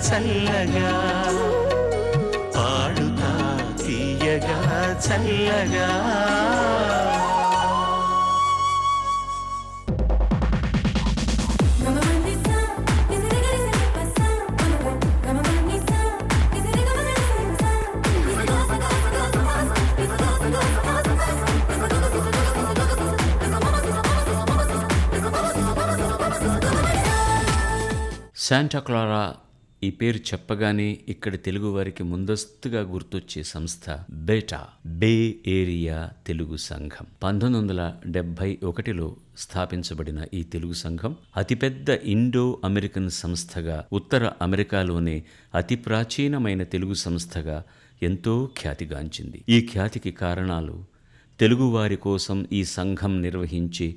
చల్లగా పాడుతా తీయగా చల్లగా. శాంటా క్లారా ఈ పేరు చెప్పగానే ఇక్కడ తెలుగు వారికి ముందస్తుగా గుర్తొచ్చే సంస్థ బేటా, బే ఏరియా తెలుగు సంఘం. 1971లో స్థాపించబడిన ఈ తెలుగు సంఘం అతిపెద్ద ఇండో అమెరికన్ సంస్థగా, ఉత్తర అమెరికాలోనే అతి ప్రాచీనమైన తెలుగు సంస్థగా ఎంతో ఖ్యాతిగాంచింది. ఈ ఖ్యాతికి కారణాలు తెలుగువారి కోసం ఈ సంఘం నిర్వహించే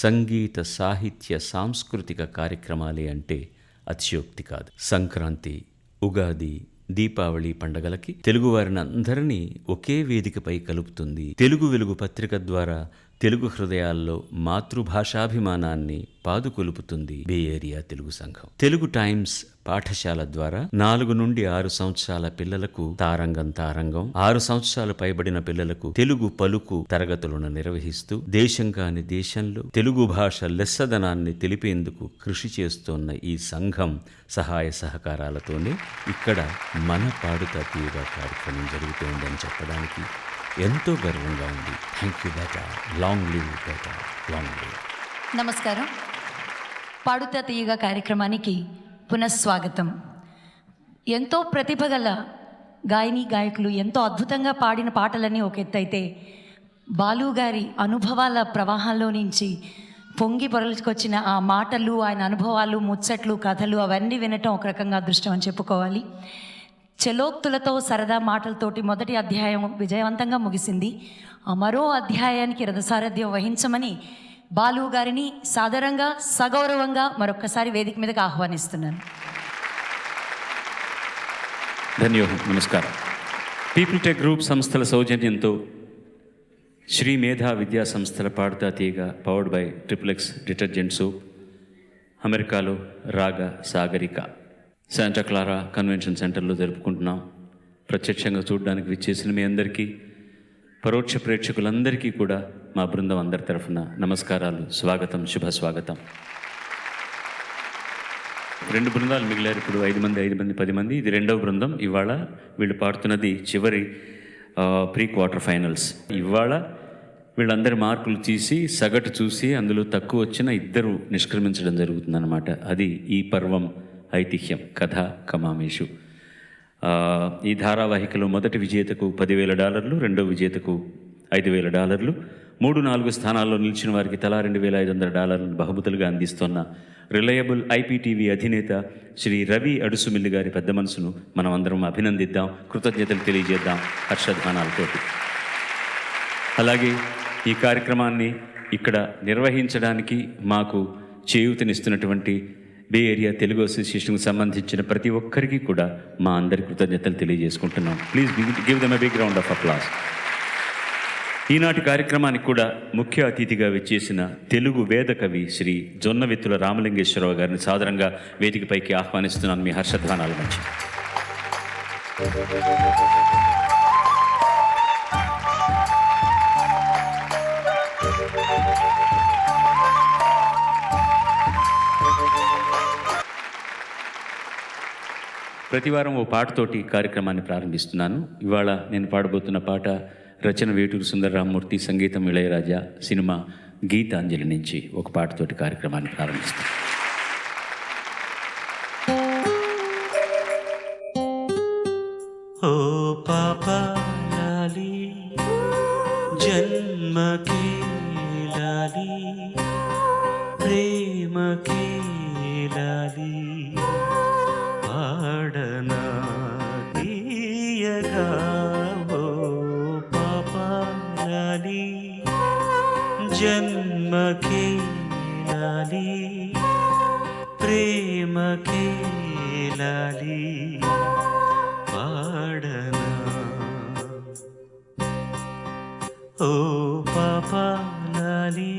సంగీత, సాహిత్య, సాంస్కృతిక కార్యక్రమాలే అంటే అతిశయోక్తి కాదు. సంక్రాంతి, ఉగాది, దీపావళి పండగలకి తెలుగువారిని అందరినీ ఒకే వేదికపై కలుపుతుంది. తెలుగు వెలుగు పత్రిక ద్వారా తెలుగు హృదయాల్లో మాతృభాషాభిమానాన్ని పాదుకొలుపుతుంది బే ఏరియా తెలుగు సంఘం. తెలుగు టైమ్స్ పాఠశాల ద్వారా 4 నుండి 6 సంవత్సరాల పిల్లలకు తారంగం, 6 సంవత్సరాలు పైబడిన పిల్లలకు తెలుగు పలుకు తరగతులను నిర్వహిస్తూ దేశం కాని దేశంలో తెలుగు భాష లెస్సదనాన్ని తెలిపేందుకు కృషి చేస్తోన్న ఈ సంఘం సహాయ సహకారాలతోనే ఇక్కడ మన పాడుతా తీయగా కార్యక్రమం జరుగుతోందని చెప్పడానికి ఎంతో గర్వంగా ఉంది. Thank you beta, long live beta, long live. నమస్కారం. పాడుతా తీయగా కార్యక్రమానికి పునఃస్వాగతం. ఎంతో ప్రతిభ గల గాయని గాయకులు ఎంతో అద్భుతంగా పాడిన పాటలన్నీ ఒక ఎత్తు అయితే, బాలు గారి అనుభవాల ప్రవాహంలో నుంచి పొంగి పొరలుకొచ్చిన ఆ మాటలు, ఆయన అనుభవాలు, ముచ్చట్లు, కథలు అవన్నీ వినటం ఒక రకంగా అదృష్టం అని చెప్పుకోవాలి. చలోక్తులతో, సరదా మాటలతోటి మొదటి అధ్యాయం విజయవంతంగా ముగిసింది. మరో అధ్యాయానికి రథసారథ్యం వహించమని బాలు గారిని సాదరంగా, సగౌరవంగా మరొక్కసారి వేదిక మీదకి ఆహ్వానిస్తున్నాను. ధన్యవాదం. నమస్కారం. పీపుల్ టెక్ గ్రూప్ సంస్థల సౌజన్యంతో శ్రీ మేధా విద్యా సంస్థల పాడుతా తీయగా powered by XXX detergent soap, అమెరికాలో రాగా సాగరిక శాంటా క్లారా కన్వెన్షన్ సెంటర్లో జరుపుకుంటున్నాం. ప్రత్యక్షంగా చూడడానికి విచ్చేసిన మీ అందరికీ, పరోక్ష ప్రేక్షకులందరికీ కూడా మా బృందం అందరి తరఫున నమస్కారాలు, స్వాగతం, శుభ స్వాగతం. 2 బృందాలు మిగిలారు. ఇప్పుడు 5 మంది, 10 మంది. ఇది 2వ బృందం. ఇవాళ వీళ్ళు పాడుతున్నది చివరి ప్రీ క్వార్టర్ ఫైనల్స్. ఇవాళ వీళ్ళందరి మార్కులు తీసి సగటు చూసి అందులో తక్కువ వచ్చిన 2 నిష్క్రమించడం జరుగుతుందన్నమాట. అది ఈ పర్వం ఐతిహ్యం, కథ కమామేషు. ఈ ధారావాహికలో మొదటి విజేతకు $10,000, రెండో విజేతకు $5,000, 3-4 స్థానాల్లో నిలిచిన వారికి తలా $2,500 బహుమతులుగా అందిస్తున్న రిలయబుల్ IPTV అధినేత శ్రీ రవి అడుసుమిల్లి గారి పెద్ద మనసును మనం అందరం అభినందిద్దాం, కృతజ్ఞతలు తెలియజేద్దాం హర్షధ్వానాలతోటి. అలాగే ఈ కార్యక్రమాన్ని ఇక్కడ నిర్వహించడానికి మాకు చేయూతనిస్తున్నటువంటి బే ఏరియా తెలుగు అసోసియేషన్కి సంబంధించిన ప్రతి ఒక్కరికి కూడా మా అందరి కృతజ్ఞతలు తెలియజేసుకుంటున్నాం. Please give them a big round of applause. ఈనాటి కార్యక్రమానికి కూడా ముఖ్య అతిథిగా విచ్చేసిన తెలుగు వేద కవి శ్రీ జొన్నవిత్తుల రామలింగేశ్వరరావు గారిని సాదరంగా వేదికపైకి ఆహ్వానిస్తున్నాను. మీ హర్షధ్వానాల నుంచి. ప్రతివారం ఓ పాటతోటి కార్యక్రమాన్ని ప్రారంభిస్తున్నాను. ఇవాళ నేను పాడబోతున్న పాట రచన వేటూరు సుందరరామమూర్తి, సంగీతం ఇళయరాజా, సినిమా గీతాంజలి నుంచి ఒక పాటతోటి కార్యక్రమాన్ని ప్రారంభిస్తాను. ఓ పాపా లాలి జన్మకే లాలి ప్రేమకే లాలి పాడనా తీయగా ఓ పాపా లాలి జన్మకే లాలి ప్రేమకే లాలి పాడనా ఓ పాపా లాలి.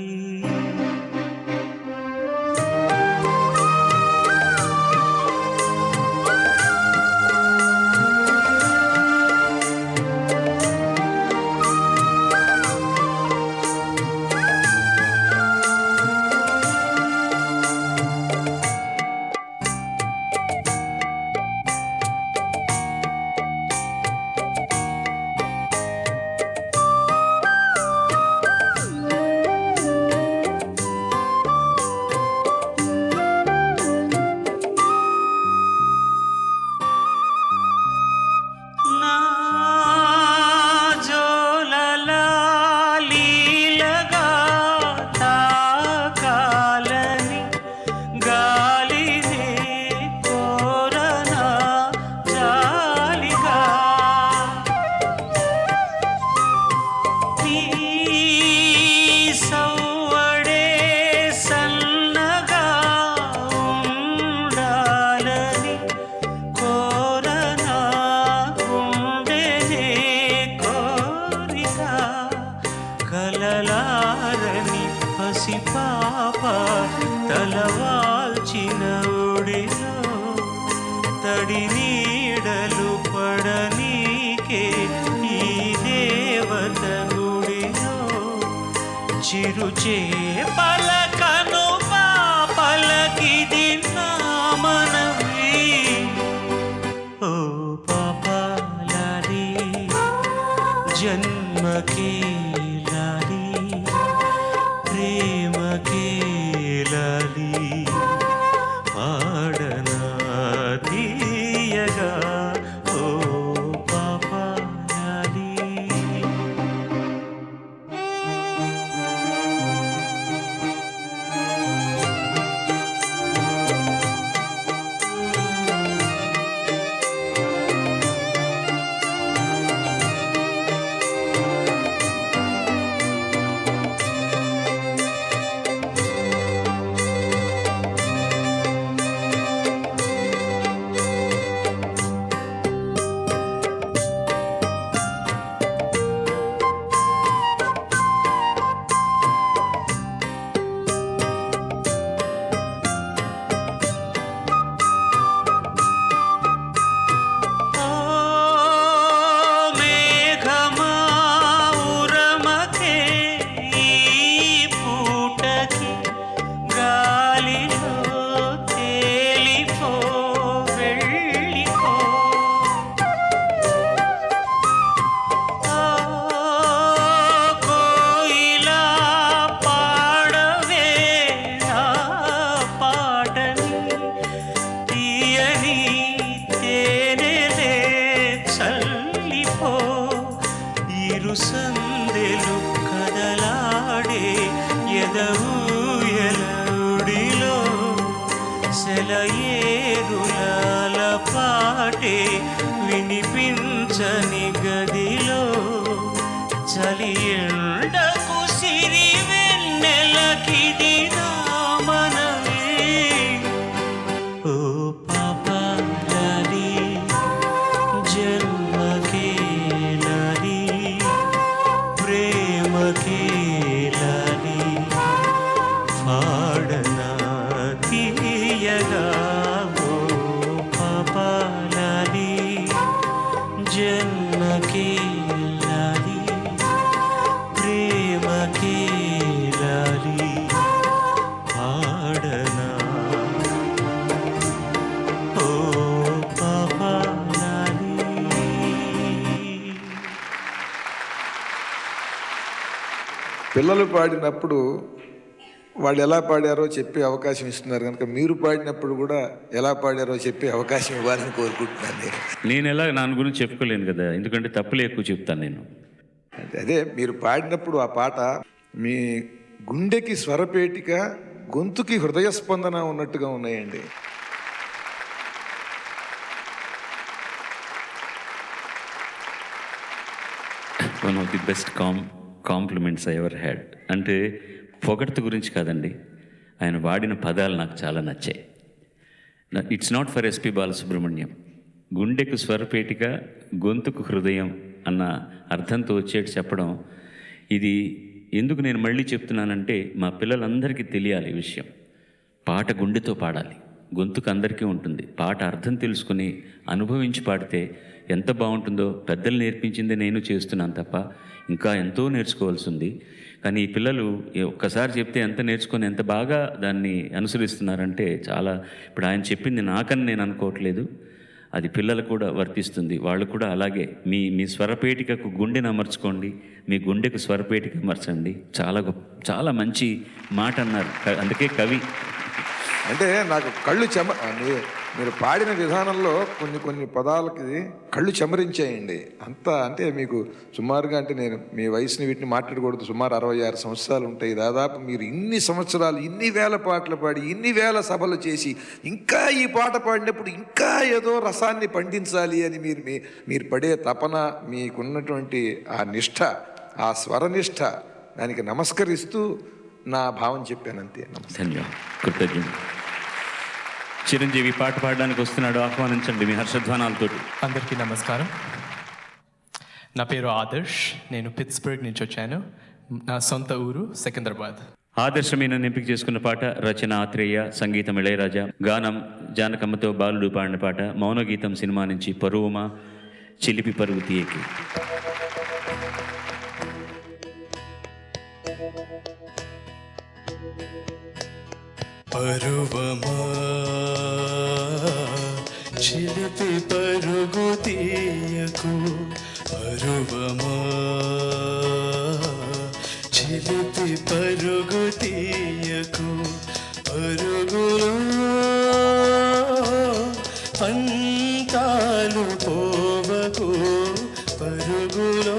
పడి నీడలు పడనీకే ఈ దేవత గుడిలో చిరుచే పలకను పాపలకిది నా మనవి. ఓ పాపాలాలి జన్మకే లాలి ప్రేమకే లాలి పాడనా తీయగా ఓ పాపాలాలి. సందెలు కదలాడే ఎదవుయలుడిలో సెలయేరులాల పాటే వినిపించని గదిలో చలి ఎండకు సిరి వెన్నెలకిది నా మనవి. ఓ పాపాలాలి జన్మకే లాలి ప్రేమకే లాలి పాడనా తీయగా ఓ పాపాలాలి జన్మకే లాలి ప్రేమకే లాలి పాడనా ఓ పాపాలాలి. పిల్లలు పాడినప్పుడు వాళ్ళు ఎలా పాడారో చెప్పే అవకాశం ఇస్తున్నారు కనుక మీరు పాడినప్పుడు కూడా ఎలా పాడారో చెప్పే అవకాశం ఇవ్వాలని కోరుకుంటున్నాను నేను ఎలా నా గురించి చెప్పుకోలేను కదా, ఎందుకంటే తప్పులు ఎక్కువ చెప్తాను నేను. అదే మీరు పాడినప్పుడు ఆ పాట మీ గుండెకి స్వరపేటిక గొంతుకి హృదయ స్పందన ఉన్నట్టుగా ఉన్నాయండి. One of the best compliments I ever had. అంటే పొగడ్త గురించి కాదండి, ఆయన వాడిన పదాలు నాకు చాలా నచ్చాయి. It's not for SP Balasubrahmanyam. గుండెకు స్వరపేటిక గొంతుకు హృదయం అన్న అర్థంతో వచ్చేటి చెప్పడం, ఇది ఎందుకు నేను మళ్ళీ చెప్తున్నానంటే మా పిల్లలందరికీ తెలియాలి ఈ విషయం. పాట గుండెతో పాడాలి, గొంతుకు అందరికీ ఉంటుంది. పాట అర్థం తెలుసుకుని అనుభవించి పాడితే ఎంత బాగుంటుందో పెద్దలు నేర్పించిందే నేను చేస్తున్నాను తప్ప ఇంకా ఎంతో నేర్చుకోవాల్సి ఉంది. కానీ ఈ పిల్లలు ఒక్కసారి చెప్తే ఎంత నేర్చుకొని ఎంత బాగా దాన్ని అనుసరిస్తున్నారంటే చాలా. ఇప్పుడు ఆయన చెప్పింది నాకని నేను అనుకోవట్లేదు, అది పిల్లలకు కూడా వర్తిస్తుంది. వాళ్ళు కూడా అలాగే మీ స్వరపేటికకు గుండెను అమర్చుకోండి, మీ గుండెకు స్వరపేటిక అమర్చండి. చాలా మంచి మాట అన్నారు, అందుకే కవి. అంటే నాకు కళ్ళు మీరు పాడిన విధానంలో కొన్ని పదాలకి కళ్ళు చెమరించాయండి. అంతా అంటే మీకు సుమారుగా, అంటే నేను మీ వయసుని వీటిని మాట్లాడకూడదు, సుమారు 66 సంవత్సరాలు ఉంటాయి. దాదాపు మీరు ఇన్ని సంవత్సరాలు ఇన్ని వేల పాటలు పాడి ఇన్ని వేల సభలు చేసి ఇంకా ఈ పాట పాడినప్పుడు ఇంకా ఏదో రసాన్ని పండించాలి అని మీరు పడే తపన, మీకున్నటువంటి ఆ నిష్ఠ, ఆ స్వరనిష్ఠ, దానికి నమస్కరిస్తూ నా భావం చెప్పానంతే. ధన్యవాదాలు, కృతజ్ఞత. చిరంజీవి పాట పాడడానికి వస్తున్నాడు, ఆహ్వానించండి మీ హర్షధ్వానాలతో. అందరికీ నమస్కారం. నా పేరు ఆదర్శ్, నేను పిట్స్బర్గ్ నుంచి వచ్చాను. నా సొంత ఊరు సికింద్రాబాద్. ఆదర్శమైన ఎంపిక చేసుకున్న పాట రచన ఆత్రేయ, సంగీతం ఇళయరాజా, గానం జానకమ్మతో బాలుడు పాడిన పాట మౌనగీతం సినిమా నుంచి పరువుమా చిలిపి పరుగు తీయకి. పరువమా చిలిపి పరుగు తీయకు, పరువమా చిలిపి పరుగు తీయకు, పరుగులో పంతాలు పోవకు, పరుగులో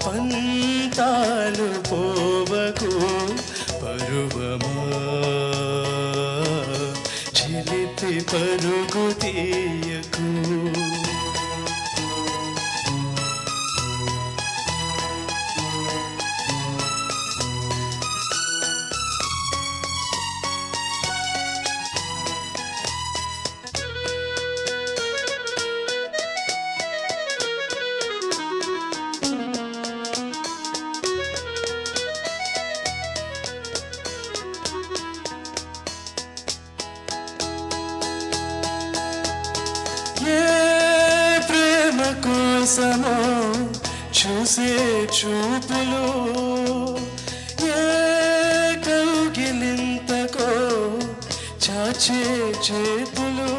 పంతాలు పోవకు, పరువమా చిలిపి పరుగు తీయకు. కోసమో చూసే చూపులు, ఏ కౌగిలింతకో చాచే చేతులు,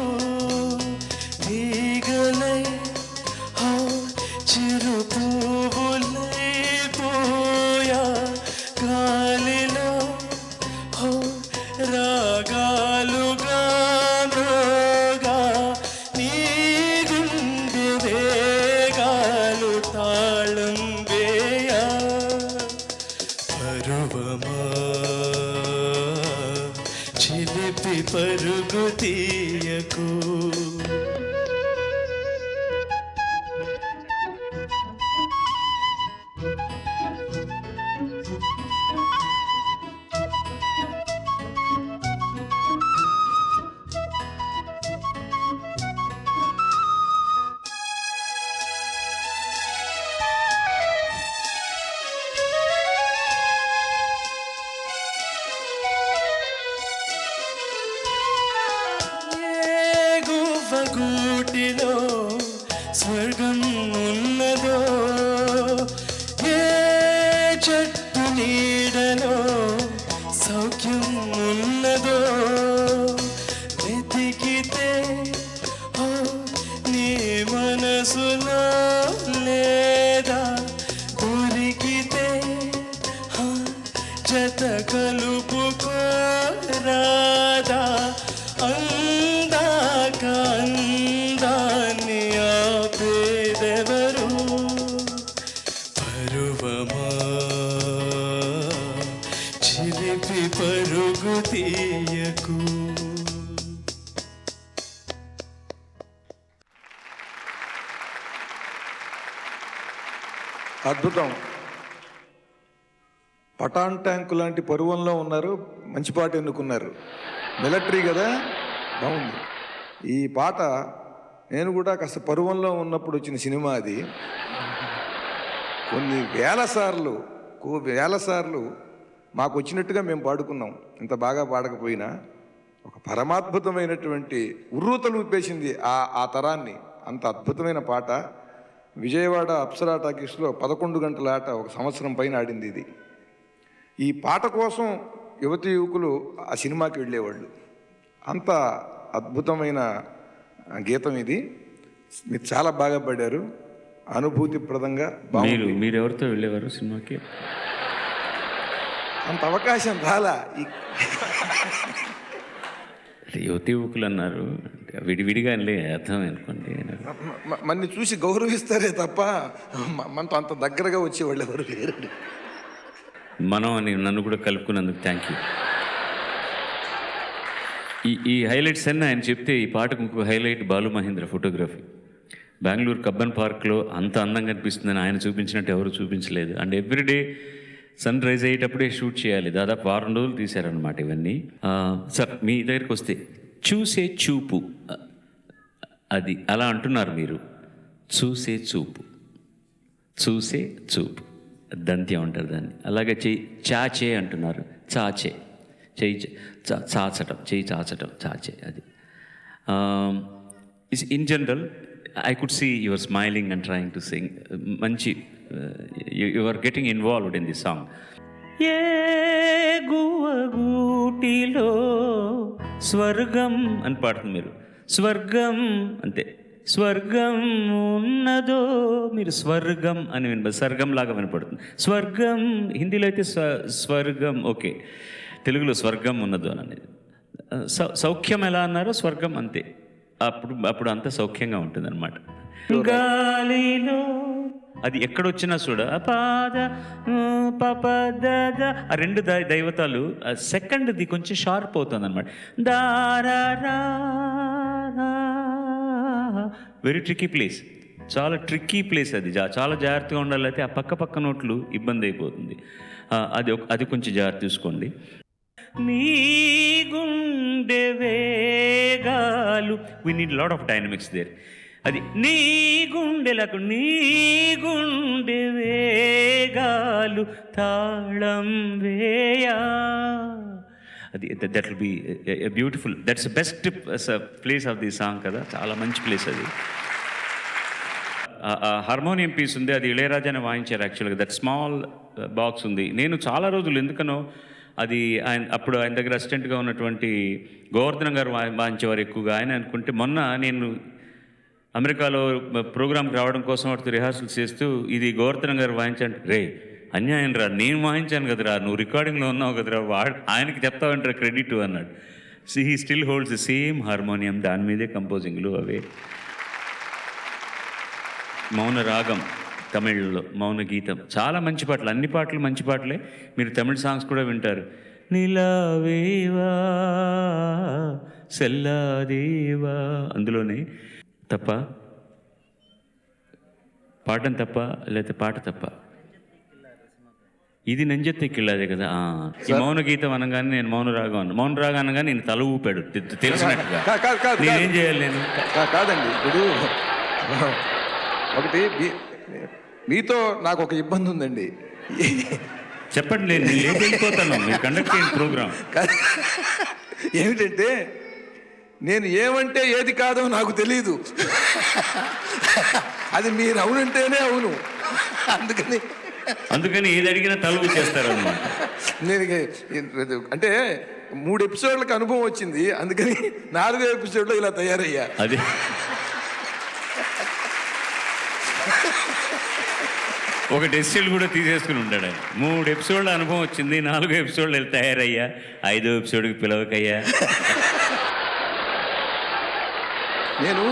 తీగలై చిరు పువ్వులై పోయా గాలిలో రాగాలుగా మృగా, నీ గుండె వేగాలు తాళం వేయా, పరువమా చిలిపి పరుగు తీయకు. గూటిలో స్వర్గం ఉన్నదో, ఏ చెట్టు నీడలో సౌఖ్యం ఉన్నదో, వెతికితే నీ మనసులో లేదా, దొరికితే జత కలుపుకోరాదా, అందాక అందాన్ని ఆపేదెవరు, పరువమా చిలిపి పరుగు తీయకు. అద్భుతం. పటాన్ ట్యాంకు లాంటి పరువంలో ఉన్నారు, మంచి పాట ఎన్నుకున్నారు. మిలిటరీ కదా, బాగుంది. ఈ పాట నేను కూడా కాస్త పరువంలో ఉన్నప్పుడు వచ్చిన సినిమా అది. కొన్ని వేల సార్లు మాకు వచ్చినట్టుగా మేము పాడుకున్నాం. ఇంత బాగా పాడకపోయినా ఒక పరమాద్భుతమైనటువంటి ఉర్రూతలు ఊపేసింది ఆ తరాన్ని. అంత అద్భుతమైన పాట. విజయవాడ అప్సరా టాకీస్లో 11 గంటల ఆట ఒక సంవత్సరం పైన ఆడింది ఇది. ఈ పాట కోసం యువతి యువకులు ఆ సినిమాకి వెళ్ళేవాళ్ళు. అంత అద్భుతమైన గీతం ఇది. మీరు చాలా బాగా పాడారు, అనుభూతిప్రదంగా. మీరు ఎవరితో వెళ్ళేవారు సినిమాకి? అంత అవకాశం రాలా. యువతి యువకులు అన్నారు, విడివిడిగా అర్థం అనుకోండి. మన్ని చూసి గౌరవిస్తారే తప్ప మనతో అంత దగ్గరగా వచ్చేవాళ్ళు ఎవరు లేరు. మనం అని నన్ను కూడా కలుపుకున్నందుకు థ్యాంక్ యూ. ఈ హైలైట్స్ అన్నీ ఆయన చెప్తే ఈ పాటకు ఇంకొక highlight Balu Mahendra photography. Bengaluru Cubbon పార్క్లో అంత అందంగా అనిపిస్తుందని ఆయన చూపించినట్టు ఎవరు చూపించలేదు. అండ్ ఎవ్రీడే సన్ రైజ్ అయ్యేటప్పుడే షూట్ చేయాలి. దాదాపు 6 రోజులు తీశారనమాట ఇవన్నీ. సార్ మీ దగ్గరికి వస్తే చూసే చూపు, అది అలా అంటున్నారు మీరు. చూసే చూపు దంత్యం అంటారు దాన్ని. అలాగే చెయ్యి చాచే అంటున్నారు, చాచే చెయ్యి చాచటం, చెయ్యి చాచటం, చాచే. అది in general I could see your smiling and trying to sing. మంచి you are getting involved in the song. ఏ గువగూటిలో స్వర్గం అని పాడుతుంది మీరు, స్వర్గం అంతే. స్వర్గం ఉన్నదో, మీరు స్వర్గం అని స్వర్గం లాగా వినపడుతుంది. స్వర్గం హిందీలో అయితే స్వర్గం ఓకే, తెలుగులో స్వర్గం ఉన్నదో అనేది. సౌఖ్యం ఎలా అన్నారో స్వర్గం అంతే. అప్పుడు అంత సౌఖ్యంగా ఉంటుంది అనమాట. గాలిలో అది ఎక్కడొచ్చినా చూడ పాద పపద, ఆ రెండు దైవతాలు సెకండ్ది కొంచెం షార్ప్ అవుతుంది అనమాట. దారా, వెరీ ట్రిక్కీ ప్లేస్, చాలా ట్రిక్కీ ప్లేస్ అది. చాలా జాగ్రత్తగా ఉండాలి, అయితే ఆ పక్క నోట్లు ఇబ్బంది అయిపోతుంది. అది కొంచెం జాగ్రత్త తీసుకోండి. నీ గుండె వేగాలు, we need lot of dynamics there. అది నీ గుండెలకు, నీ గుండె వేగాలు తాళం వేయా. అది that will be beautiful. That's best place of the song కదా, చాలా మంచి ప్లేస్ అది. హార్మోనియం పీస్ ఉంది, అది ఇళయరాజానే వాయించారు యాక్చువల్గా. దట్ స్మాల్ బాక్స్ ఉంది. నేను చాలా రోజులు ఎందుకనో అది అప్పుడు ఆయన దగ్గర అసిస్టెంట్గా ఉన్నటువంటి గోవర్ధన్ గారు వాయించేవారు ఎక్కువగా. ఆయన అనుకుంటే మొన్న నేను అమెరికాలో ప్రోగ్రామ్కి రావడం కోసం వాటితో రిహార్సల్స్ చేస్తూ ఇది గోవర్ధన్ గారు వాయించండి. రే అన్యాయం రా, నేను వాయించాను కదరా, నువ్వు రికార్డింగ్లో ఉన్నావు కదరా, ఆయనకి చెప్తావంటారా క్రెడిట్ అన్నాడు. He still holds the same harmonium, దాని మీదే కంపోజింగ్లు అవే. మౌన రాగం తమిళ్లో, మౌన గీతం, చాలా మంచి పాటలు, అన్ని పాటలు మంచి పాటలే. మీరు తమిళ సాంగ్స్ కూడా వింటారు. నిలావేవా సెల్లాదేవా, అందులోనే తప్ప పాడడం తప్ప, లేకపోతే పాట తప్ప. ఇది నెంజెత్తి కిళ్ళాదే కదా. ఈ మౌన గీతం అనగానే నేను మౌన రాగం అన్న, మౌన రాగం అనగానే నేను తల ఊపాడు తెలిసినట్టుగా. నేనేం చేయాలి? నేను కాదండి, ఇప్పుడు ఒకటి మీతో నాకు ఒక ఇబ్బంది ఉందండి. చెప్పండి, నేను వెళ్ళిపోతాను, మీరు కండక్ట్ చేయండి ప్రోగ్రామ్. ఏమిటంటే నేను ఏమంటే ఏది కాదో నాకు తెలీదు, అది మీరు అవునంటేనే అవును. అందుకని ఏది అడిగినా తలుపు చేస్తారు అన్నమాట. నేను అంటే 3 ఎపిసోడ్లకు అనుభవం వచ్చింది, అందుకని 4వ ఎపిసోడ్లో ఇలా తయారయ్యా. అది ఒక డెసిషన్ కూడా తీసేసుకుని ఉంటాడు ఆయన. 3 ఎపిసోడ్ల అనుభవం వచ్చింది, 4వ ఎపిసోడ్లు తయారయ్యా, 5వ ఎపిసోడ్కి పిలవకయ్యా. నేను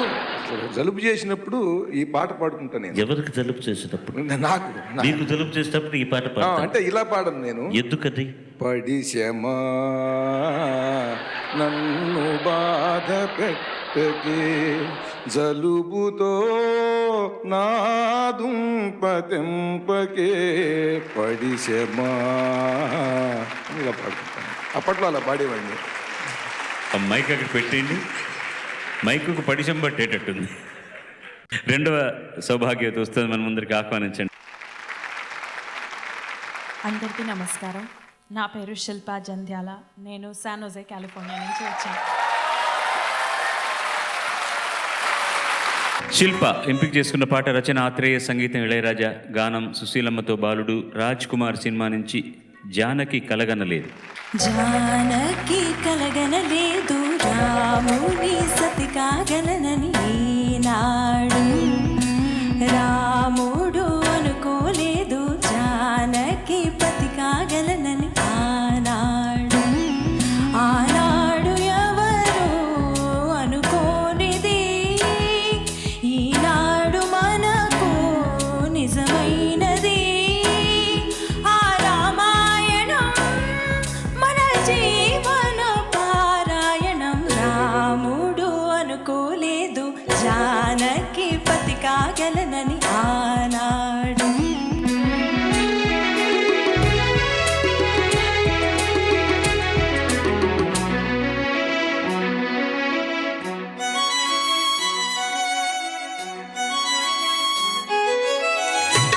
జలుబు చేసినప్పుడు ఈ పాట పాడుకుంటాను. నేను ఎవరికి జలుబు చేసేటప్పుడు? నాకు నీకు జలుబు చేసేటప్పుడు ఈ పాట పాడు. అంటే ఇలా పాడను నేను. ఎందుకది? పడిశమా నన్ను బాధ పెట్టకే, జలుబుతో నా దుంప తెంపకే, పడిశమా ఇలా పాడుకుంటాను. అప్పట్లో అలా పాడేవాడిని. ఆ మైక్ అక్కడ పెట్టండి, మైకుకు పడిశం పట్టేటట్టుంది. 2వ సౌభాగ్యత వస్తుంది మన ముందరికి, ఆహ్వానించండి. అందరికీ నమస్కారం. నా పేరు శిల్పా జంధ్యాల. నేను శాన్ హోజే, కాలిఫోర్నియా నుంచి వచ్చాను. శిల్ప ఎంపిక చేసుకున్న పాట రచన ఆత్రేయ, సంగీతం ఇళయరాజా, గానం సుశీలమ్మతో బాలుడు, రాజ్ కుమార్ సినిమా నుంచి జానకి కలగనలేదు. జానకి కలగనలేదు, రాముని సతి కాగలనని ఈనాడు రాముడు అనుకోలేదు, జానకి పతి కాగలనని ఆనాడు. ఆనాడు ఎవరు అనుకోనిది, ఈనాడు మనకు నిజమైనది. ఆ రామాయణం మన జీవన పారాయణం. రాముడు అనుకోలేదు, జానకి పతి కాగలనని ఆనాడు.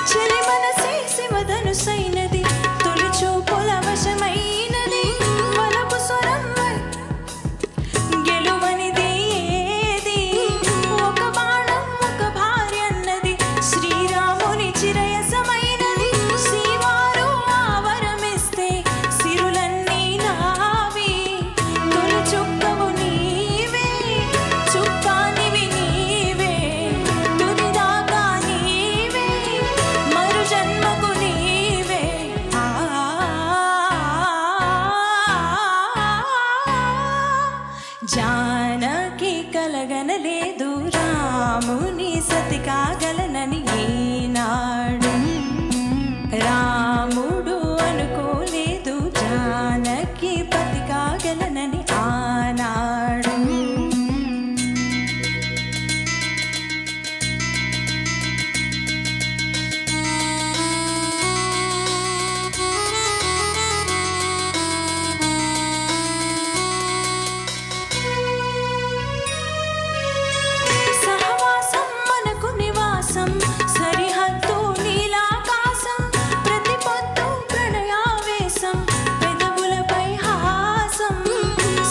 చెలి మనసే శివధనుసు రాముని సతి కాగలనని ఈనాడు రాముడు అనుకోలేదు జానకి పతి కాగలనని ఆనాడు. సహవాసం మనకు నివాసం సరిహద్దు నీలాకాశం ప్రతి పొద్దు ప్రణయావేశం పెదవులపై హాసం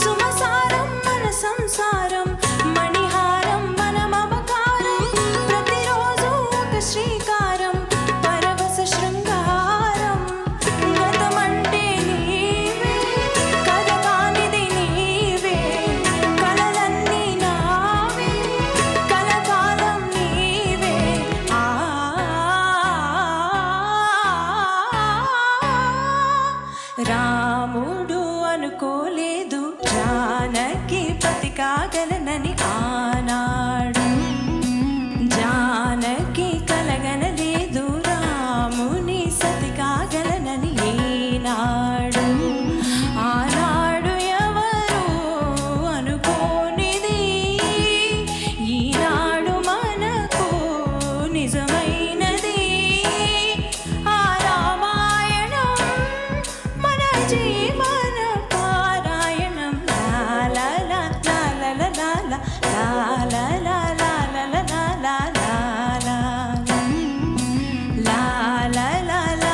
సుమసారం మన సంసారం మణిహారం మన మమకారం ప్రతిరోజు ఒక శ్రీకారం పరవశ శృంగారం. గతమంటే నీవే కథ కానిది నీవే కలలన్నీ నావే కలకాలం నీవే. రాముడు అనుకోలేదు జానకి పతి కాగలనని ఆనాడు జానకి కలగనలేదు రాముని సతి కాగలనని ఈనాడు. ఆనాడు ఎవరు అనుకోనిది ఈనాడు మనకు నిజమైనది. ఆ రామాయణం మన జీవన పారాయణం. లాలా లాలా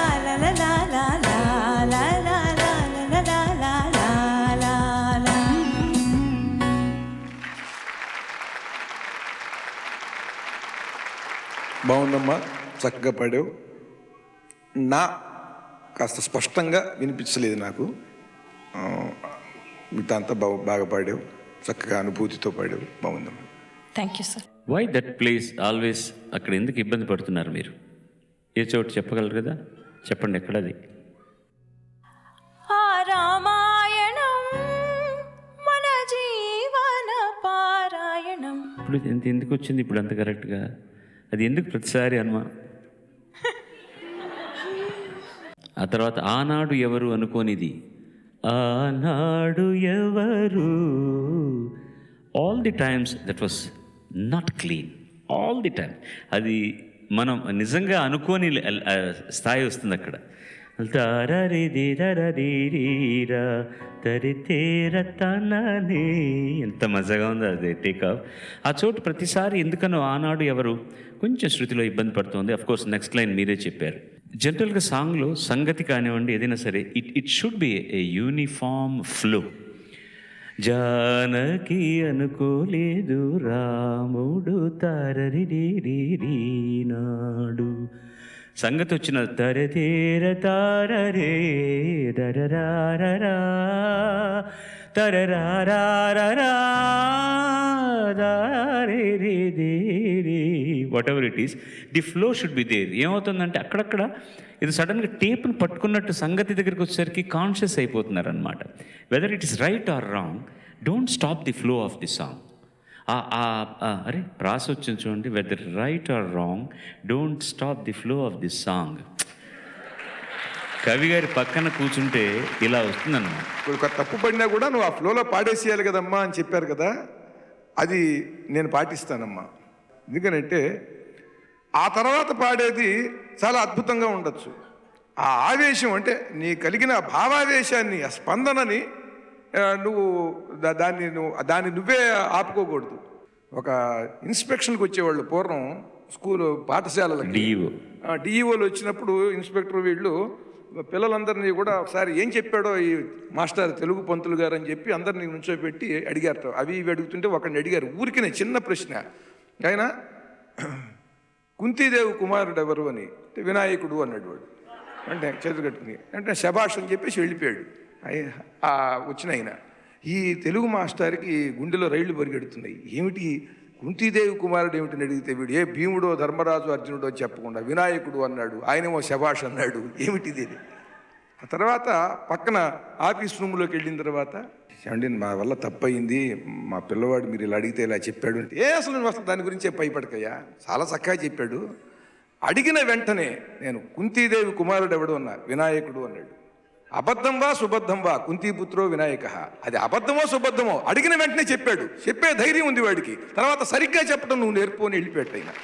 లాలా లాలా లాలా లాలా లాలా బాగుందమ్మా, చక్కగా పాడావు. నా కాస్త స్పష్టంగా వినిపించలేదు నాకు. మిగతా అంతా బాగా పాడావు, చక్కగా అనుభూతితో పాడావు. బాగుందమ్మా. Thank you sir. Why that place always? అక్కడ ఎందుకు ఇబ్బంది పడుతున్నారు మీరు? ఏ చోటు చెప్పగలరు కదా? చెప్పండి, ఎక్కడది? ఆ రామాయణం మన జీవన పారాయణం. ఇప్పుడు ఎందుకు వచ్చింది ఇప్పుడు అంత కరెక్ట్గా? అది ఎందుకు ప్రతిసారి అనుమానం? ఆ తర్వాత ఆనాడు ఎవరు అనుకోనిది, ఆనాడు ఎవరు, all the times that was not clean, all the time. అది మనం నిజంగా అనుకోని స్థాయి వస్తుంది అక్కడ. ఎంత మజాగా ఉందో అది టేక్ ఆఫ్. ఆ చోటు ప్రతిసారి ఎందుకనో ఆనాడు ఎవరు కొంచెం శృతిలో ఇబ్బంది పడుతుంది. అఫ్కోర్స్ నెక్స్ట్ లైన్ మీరే చెప్పారు. జనరల్గా సాంగ్లో సంగతి కానివ్వండి ఏదైనా సరే it should be a uniform flow. Janaki అనుకోలేదు రాముడు తారరినాడు. సంగతి వచ్చిన తరతేర తారరే దరరారరా తరరారరా whatever it is, the flow should be there. ఏమవుతుందంటే అక్కడక్కడ ఇది సడన్గా టేప్ను పట్టుకున్నట్టు సంగతి దగ్గరికి వచ్చేసరికి కాన్షియస్ అయిపోతున్నారు అనమాట. Whether it is right are wrong, don't stop the flow of the song. అరే ప్రాస వచ్చింది చూడండి, weather right are wrong don't stop the flow of the song. కవి గారి పక్కన కూర్చుంటే ఇలా వస్తుందన్నమాట. ఇప్పుడు తప్పు పడినా కూడా నువ్వు ఆ ఫ్లోలో పాడేసేయాలి కదమ్మా అని చెప్పారు కదా, అది నేను పాటిస్తానమ్మా. ఎందుకనంటే ఆ తర్వాత పాడేది చాలా అద్భుతంగా ఉండొచ్చు. ఆ ఆవేశం అంటే నీ కలిగిన భావావేశాన్ని, ఆ స్పందనని దాన్ని నువ్వే ఆపుకోకూడదు. ఒక ఇన్స్పెక్షన్కి వచ్చేవాళ్ళు పూర్వం స్కూలు పాఠశాలలకి డిఈఓలు వచ్చినప్పుడు ఇన్స్పెక్టర్ వీళ్ళు పిల్లలందరినీ కూడా ఒకసారి ఏం చెప్పాడో ఈ మాస్టర్ తెలుగు పంతులు గారు అని చెప్పి అందరినీ నుంచోబెట్టి అడిగారట. అవి ఇవి అడుగుతుంటే ఒకరిని అడిగారు, ఊరికినే చిన్న ప్రశ్న. ఆయన కుంతీదేవి కుమారుడు ఎవరు అని, వినాయకుడు అన్నాడు వాడు. అంటే చేతులు కట్టుకుని అంటే శభాష్ అని చెప్పేసి వెళ్ళిపోయాడు. వచ్చిన ఆయన ఈ తెలుగు మాస్టర్కి గుండెలో రైళ్లు పరిగెడుతున్నాయి. ఏమిటి కుంతీదేవి కుమారుడు ఏమిటని అడిగితే వీడు ఏ భీముడో ధర్మరాజు అర్జునుడో చెప్పకుండా వినాయకుడు అన్నాడు, ఆయనేమో శభాష్ అన్నాడు. ఏమిటిది? ఆ తర్వాత పక్కన ఆఫీస్ రూమ్లోకి వెళ్ళిన తర్వాత ఏమండి మా వల్ల తప్పయింది, మా పిల్లవాడు మీరు ఇలా అడిగితే ఇలా చెప్పాడు అంటే, అసలు నువ్వు అసలు దాని గురించే భయపడకయ్యా, చాలా చక్కగా చెప్పాడు. అడిగిన వెంటనే నేను కుంతీదేవి కుమారుడు ఎవడు అన్నా, వినాయకుడు అన్నాడు. అబద్ధం వా సుబద్ధం వా కుంతీపుత్రో వినాయక, అది అబద్ధమో సుబద్ధమో అడిగిన వెంటనే చెప్పాడు. చెప్పే ధైర్యం ఉంది వాడికి. తర్వాత సరిగ్గా చెప్పడం నువ్వు నేర్పుకొని వెళ్ళిపెట్టయినా.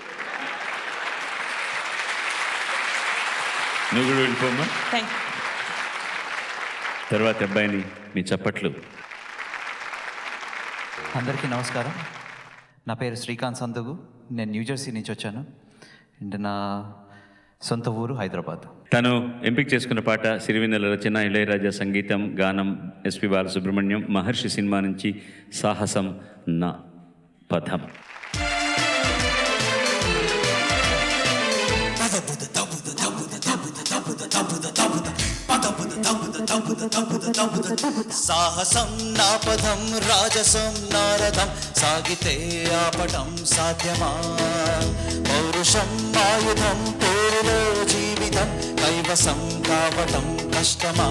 నువ్వు కూడా వెళ్ళిపోమ్మా. Thank you. తర్వాత అబ్బాయిని మీ చప్పట్లు. అందరికీ నమస్కారం. నా పేరు శ్రీకాంత్ సందుగు. నేను న్యూజెర్సీ నుంచి వచ్చాను అండ్ నా సొంత ఊరు హైదరాబాద్. తను ఎంపిక చేసుకున్న పాట సిరివెన్నెల రచన, ఇళయరాజా సంగీతం, గానం ఎస్పి బాలసుబ్రహ్మణ్యం. మహర్షి సినిమా నుంచి సాహసం నా పథం. సాహసం నా పదం, రాజసం నారథం, సాగితే ఆపటం సాధ్యమా? పౌరుషం ఆయుధం, పేరులో జీవితం, కైవసం కావటం కష్టమా?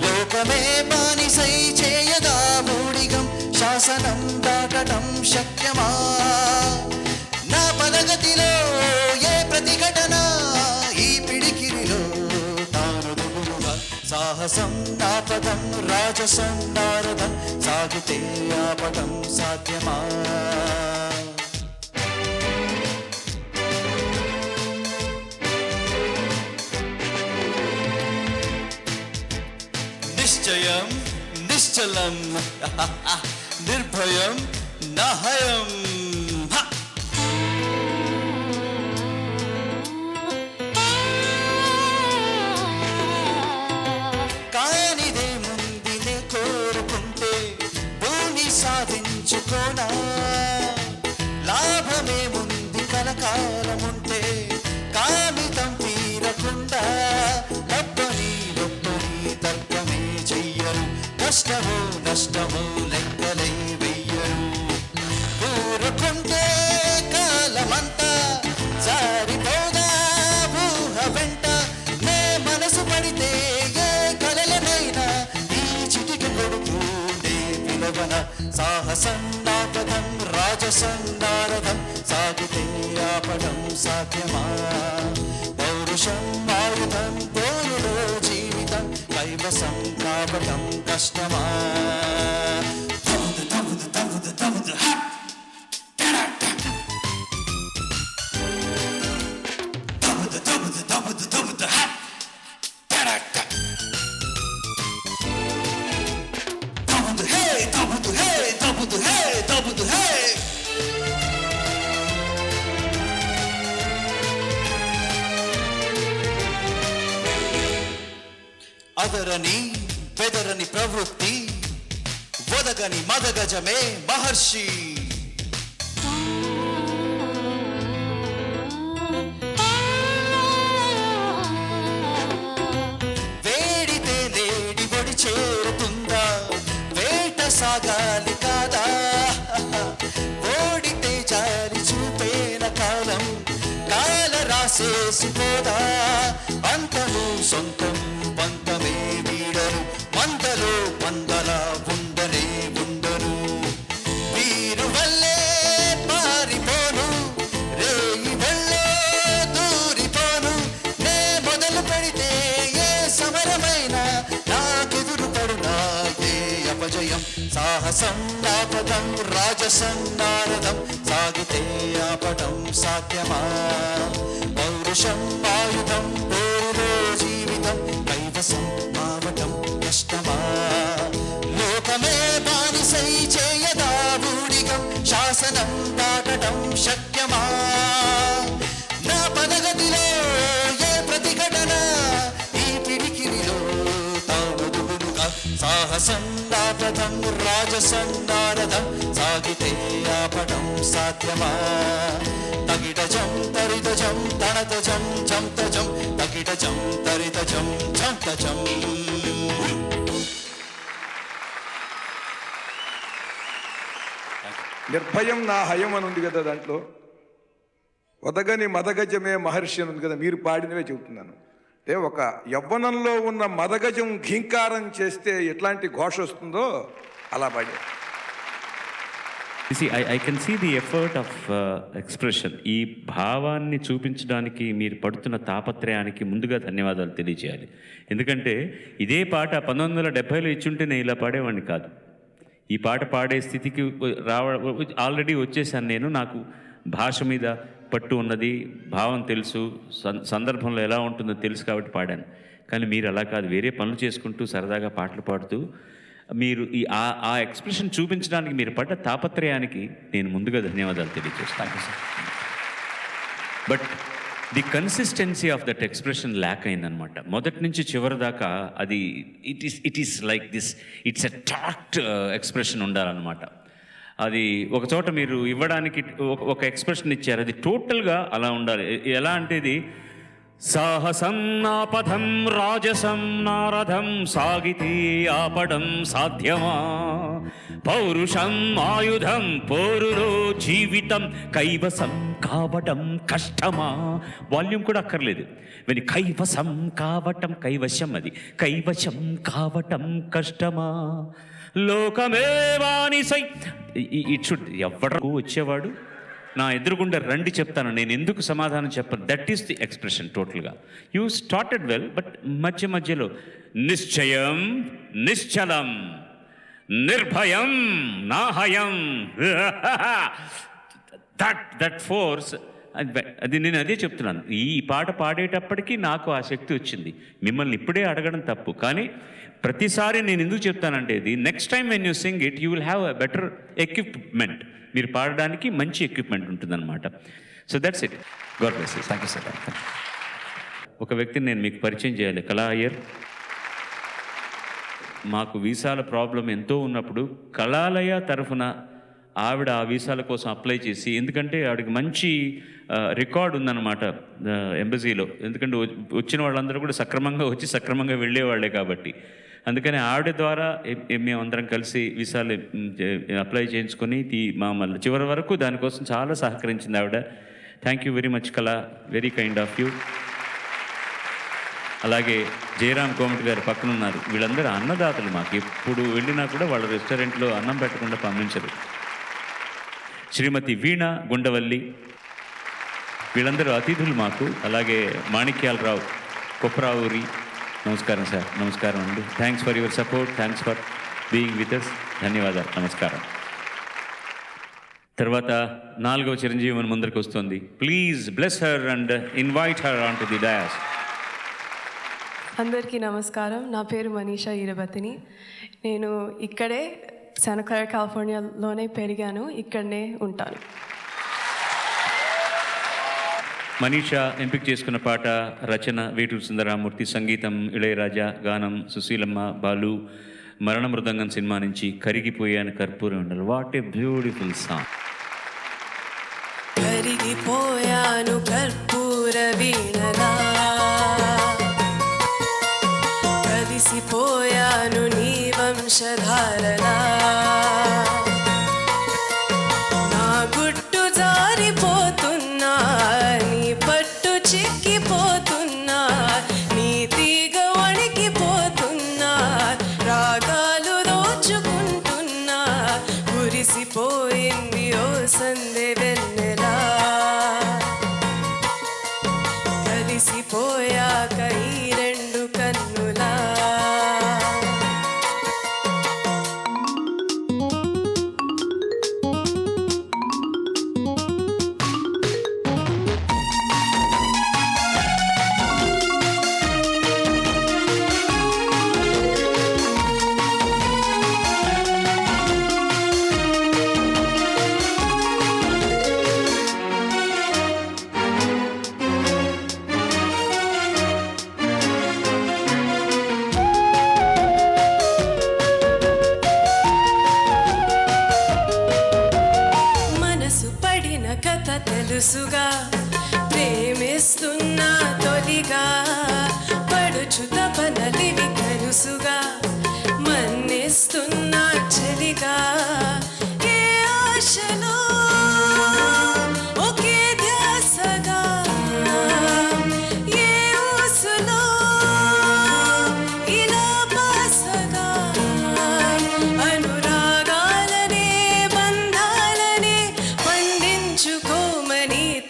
లోకమే బానిసై చేయగా బూడిగం, శాసనం దాటటం శక్యమా? నా పదగతిలో ఏ ప్రతిఘటన, ఈ పిడికిరిలో తానుదుగునుగా. సాహసం నా పదం, రాజసం నారదం, సాగితే ఆపటం సాధ్యమా? నిశ్చయం నిశ్చలం, నిర్భయం నహయం. కానిదే ముందినే కోరుకుంటే భూమి సాధించుకోనా? లాభమే ముందు కలకాలముంటే కామితం తీరకుండా డబ్బని తర్కమే చెయ్యరు, కష్టమో నష్టమో లెక్కలై వెయ్యరు. కోరుకుంటే కాలమంతా జారిపోదా ఊహ వెంట, నే మనసు పడితే ఏ కలలనైనా ఈ చిటిక కొడుతూనే పిలవన. సాహసం నా పదం, రాజసం నారదం, సాగితే ఆపడం సాధ్యమా? పౌరుషం ఆయుధం, పోరులో జీవితం, కైవసం కావటం కష్టమా? అదరని బెదరని ప్రవృత్తి, వదగని మదగజమే మహర్షి. వేడితే లేడి ఒడి చేరుతుందా, వేట సాగాలి కాదా? ఓడితే జారి చూపేన కాలం, కాల రాసేసిపోదా? అంతము సొంతం పంతమే వీడరు, మందలో పందల ఉండనే ఉండరు. వీరు వల్లే పారిపోను, రేయి వెళ్ళే దూరిపోను. నే మొదలు పెడితే ఏ సమరమైనా నాకెదురు పడునా ఏ అపజయం. సాహసం నా పదం, రాజసం నారదం, సాగితే ఆపటం సాధ్యమా? పౌరుషం ఆయుధం, పేరులో జీవితం, కైవసం కావటం కష్టమా? లోకమే బానిసై చేయదా బూడిగం, శాసనం దాటటం శక్యమా? నా పదగతిలో ఏ ప్రతిఘటన, ఈ పిడికిరిలో తానుదుగునుగా. సాహసం నా పదం, రాజసం నారదం, సాగితే ఆపటం సాధ్యమా? తగిటజం తరితజం తణతజం జంతజం, తగిటజం తరితజం జంతజం. నిర్భయం నా హయం అని ఉంది కదా దాంట్లో. వదగని మదగజమే మహర్షి అని ఉంది కదా, మీరు పాడినవే చెబుతున్నాను. అంటే ఒక యవ్వనంలో ఉన్న మదగజం ఘీంకారం చేస్తే ఎట్లాంటి ఘోష వస్తుందో అలా పాడారు. I can see the effort of expression. ఈ భావాన్ని చూపించడానికి మీరు పడుతున్న తాపత్రయానికి ముందుగా ధన్యవాదాలు తెలియజేయాలి. ఎందుకంటే ఇదే పాట 1970లో ఇచ్చుంటే నేను ఇలా పాడేవాడిని కాదు. ఈ పాట పాడే స్థితికి ఆల్రెడీ వచ్చేసాను నేను. నాకు భాష మీద పట్టు ఉన్నది, భావం తెలుసు, సందర్భంలో ఎలా ఉంటుందో తెలుసు కాబట్టి పాడాను. కానీ మీరు అలా కాదు, వేరే పనులు చేసుకుంటూ సరదాగా పాటలు పాడుతూ మీరు ఈ ఆ ఎక్స్ప్రెషన్ చూపించడానికి మీరు పడ్డ తాపత్రయానికి నేను ముందుగా ధన్యవాదాలు తెలియజేస్తాను. But the consistency of that expression lakh అయిందనమాట. మొదటి నుంచి చివరి దాకా అది it is like this, it's a talked expression ఉండాలన్నమాట. అది ఒక చోట మీరు ఇవ్వడానికి ఒక ఎక్స్ప్రెషన్ ఇచ్చారు, అది టోటల్గా అలా ఉండాలి. ఎలా అంటే ఇది సాహసం నాపథం రాజసం నారథం సాగితే ఆపడం సాధ్యమా, పౌరుషం ఆయుధం పోరులో జీవితం కైవసం కావటం కష్టమా. వాల్యూమ్ కూడా అక్కర్లేదు. మరి కైవసం కావటం, కైవశం, అది కైవశం కావటం కష్టమా, లోకమే వానిసై. ఇట్ షుడ్ ఎవరకు వచ్చేవాడు నా ఎదురుగుండా రండి చెప్తాను, నేను ఎందుకు సమాధానం చెప్పను. దట్ ఈస్ ది ఎక్స్ప్రెషన్ టోటల్గా. యూ స్టార్టెడ్ వెల్, బట్ మధ్యలో నిశ్చయం నిశ్చలం నిర్భయం నాహయం దట్ ఫోర్స్. అది నేను అదే చెప్తున్నాను. ఈ పాట పాడేటప్పటికీ నాకు ఆ శక్తి వచ్చింది. మిమ్మల్ని ఇప్పుడే అడగడం తప్పు, కానీ ప్రతిసారి నేను ఎందుకు చెప్తానంటే ఇది next time when you sing it you will have a better equipment. మీరు పాడడానికి మంచి ఎక్విప్మెంట్ ఉంటుందన్నమాట. So that's it. God bless you. Thank you sir. ఒక వ్యక్తిని నేను మీకు పరిచయం చేయాలి, కళా అయ్యర్. మాకు వీసాల ప్రాబ్లం ఎంతో ఉన్నప్పుడు కళాలయ తరఫున ఆవిడ ఆ వీసాల కోసం అప్లై చేసి, ఎందుకంటే ఆవిడకి మంచి రికార్డ్ ఉందన్నమాట ఎంబసీలో. ఎందుకంటే వచ్చిన వాళ్ళందరూ కూడా సక్రమంగా వచ్చి సక్రమంగా వెళ్ళేవాళ్లే కాబట్టి, అందుకని ఆవిడ ద్వారా మేమందరం కలిసి వీసాలు అప్లై చేయించుకొని మళ్ళీ చివరి వరకు దానికోసం చాలా సహకరించింది ఆవిడ. థ్యాంక్ యూ వెరీ మచ్ కళా, వెరీ కైండ్ ఆఫ్ యూ. అలాగే జయరామ్ కోమటి గారు పక్కన ఉన్నారు. వీళ్ళందరూ అన్నదాతలు. మాకు ఎప్పుడు వెళ్ళినా కూడా వాళ్ళ రెస్టారెంట్లో అన్నం పెట్టకుండా పంపించరు. శ్రీమతి వీణ గుండవల్లి, వీళ్ళందరూ అతిథులు మాకు. అలాగే మాణిక్యాలరావు కొప్రావూరి, నమస్కారం సార్. నమస్కారం అండి. Thanks for your support, thanks for being with us. ధన్యవాదాలు, నమస్కారం. తర్వాత 4వ చిరంజీవి మన ముందరికి వస్తుంది. Please bless her and invite her on to the dais. అందరికీ నమస్కారం. నా పేరు మనీషా ఈరబతిని. నేను ఇక్కడే శాంటా క్లారా కాలిఫోర్నియాలోనే పెరిగాను, ఇక్కడనే ఉంటాను. మనీషా ఎంపిక చేసుకున్న పాట రచన వేటూరు సుందరరామూర్తి, సంగీతం ఇళయరాజా, గానం సుశీలమ్మ, బాలు. మరణ మృదంగం సినిమా నుంచి కరిగిపోయాను కర్పూరం ఉండాలి. What a beautiful song. కరిగిపోయాను కర్పూర వీణలా, కలిసిపోయాను నీ వంశధారలా, నా గుట్టు జారిపోతున్నా, నీ పట్టు చిక్కిపోతున్నా, నీ తీగ వణికిపోతున్నా, రాగాలు దోచుకుంటున్నా, కురిసిపోయింది ఓ సందె వెన్నెలా, కలిసిపోయాక ఈ రెండు కన్నులా. తెలుసుగా ప్రేమిస్తున్నా తొలిగా, పడుచు తపనలివి కలుసుగా, మన్నిస్తున్నా చలిగా, ఏ ఆశలో ఒకే ధ్యాసగా, ఏ ఊసులో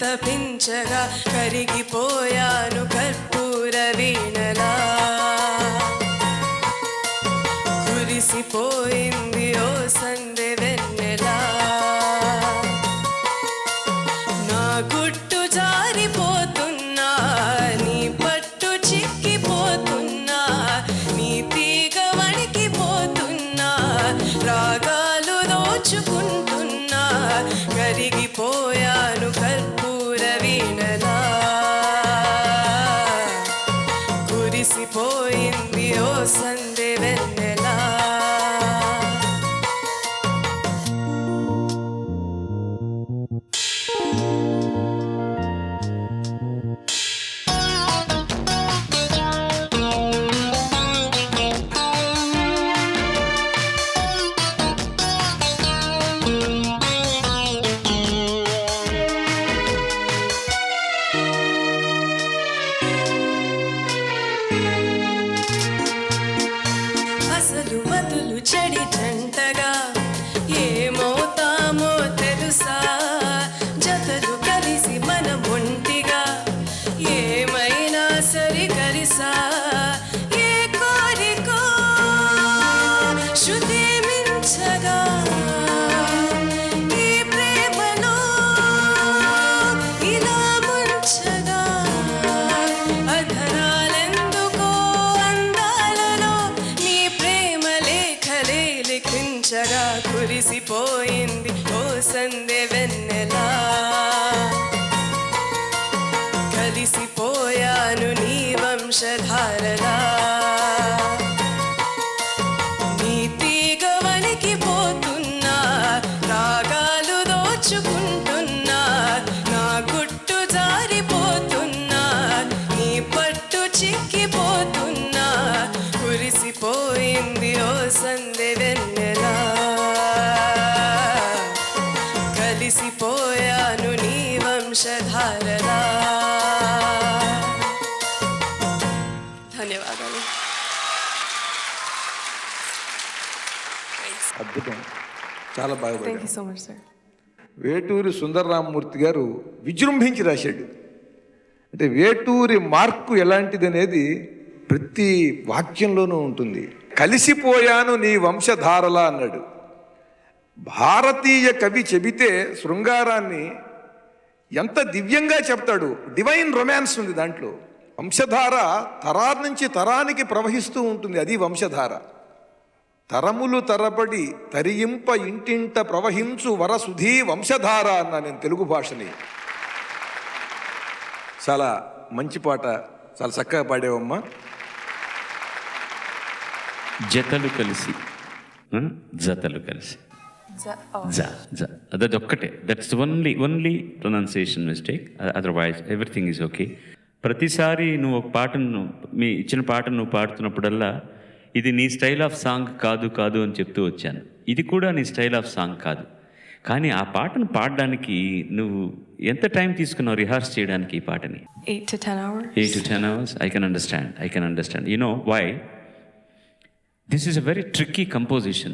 పరితపించగా కరిగిపోయాను కర్పూర వీణలా కురిసిపోయింది ఓ సందె వెన్నెలా నా గుట్టు జారిపోతున్నా నీ పట్టు చిక్కిపోతున్నా నీ తీగ వణికిపోతున్నా రాగాలు దోచుకుంటున్నా కరిగిపోయాను కర్పూర వీణలా కురిసిపోయింది ఓ సందె వెన్నెలా అసలు మతులు చెడి జంటగా ఏమవుతామో తెలుసా జతలు కలిసి మన ఒంటిగా ఏమైనా సరి కలిసా ఏ కోరికో శృతి మించగా ఈ ప్రేమలో ఇలా ముంచగా అధరాలెందుకో అందాలలో నీ ప్రేమ లేఖలే లిఖించగా కురిసిపోయింది ఓ సందె వెన్నెలా కలిసిపోయాను నీ వంశధారలా నీ తీగ వణికిపోతున్నా రాగాలు దోచుకుంటున్నా నా గుట్టు జారిపోతున్నా నీ పట్టు చిక్కిపోతున్నా కురిసిపోయింది ఓ సందె వెన్నెలా కలిసిపోయాను నీ వంశధారలా ధన్యవాదాలు అద్భుతం, చాలా బాగా థ్యాంక్ పాడారు. You so much sir. Veturi Sundararamamurthy గారు విజృంభించి రాశాడు. అంటే వేటూరి మార్కు ఎలాంటిది అనేది ప్రతి వాక్యంలోనూ ఉంటుంది. కలిసిపోయాను నీ వంశధారలా అన్నాడు. భారతీయ కవి చెబితే శృంగారాన్ని ఎంత దివ్యంగా చెప్తాడు. డివైన్ రొమాన్స్ ఉంది దాంట్లో. వంశధార తరాల నుంచి తరానికి ప్రవహిస్తూ ఉంటుంది, అది వంశధార. తరములు తరబడి తరియింప ఇంటింట ప్రవహించు వరసుధీ వంశధార అన్నా నేను తెలుగు భాషని. చాలా మంచి పాట, చాలా చక్కగా పాడేవమ్మా. జతలు కలిసి జతలు కలిసి అదొక్కటే. That's only pronunciation mistake. Otherwise everything is okay. ప్రతిసారి నువ్వు ఒక పాటను ఇచ్చిన పాటను నువ్వు పాడుతున్నప్పుడల్లా ఇది నీ స్టైల్ ఆఫ్ సాంగ్ కాదు అని చెప్తూ వచ్చాను. ఇది కూడా నీ స్టైల్ ఆఫ్ సాంగ్ కాదు. కానీ ఆ పాటను పాడడానికి నువ్వు ఎంత టైం తీసుకున్నావు రిహార్స్ చేయడానికి ఈ పాటని? 8 to 10 hours. 8 to 10 hours. I can understand. You know why? This is a very tricky composition.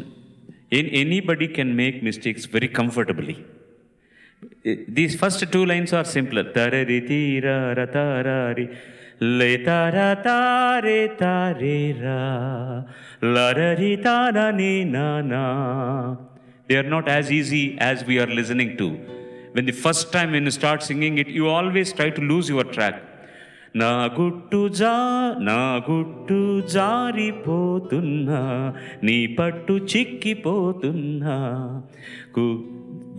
Anybody can make mistakes very comfortably. These first two lines are simpler. Tarari tira ratarari le tara tare tare ra larari tara ni na na. They are not as easy as we are listening to. When the first time when you start singing it, you always try to lose your track. నా గుట్టు జారిపోతున్నా నీ పట్టు చిక్కిపోతున్నా.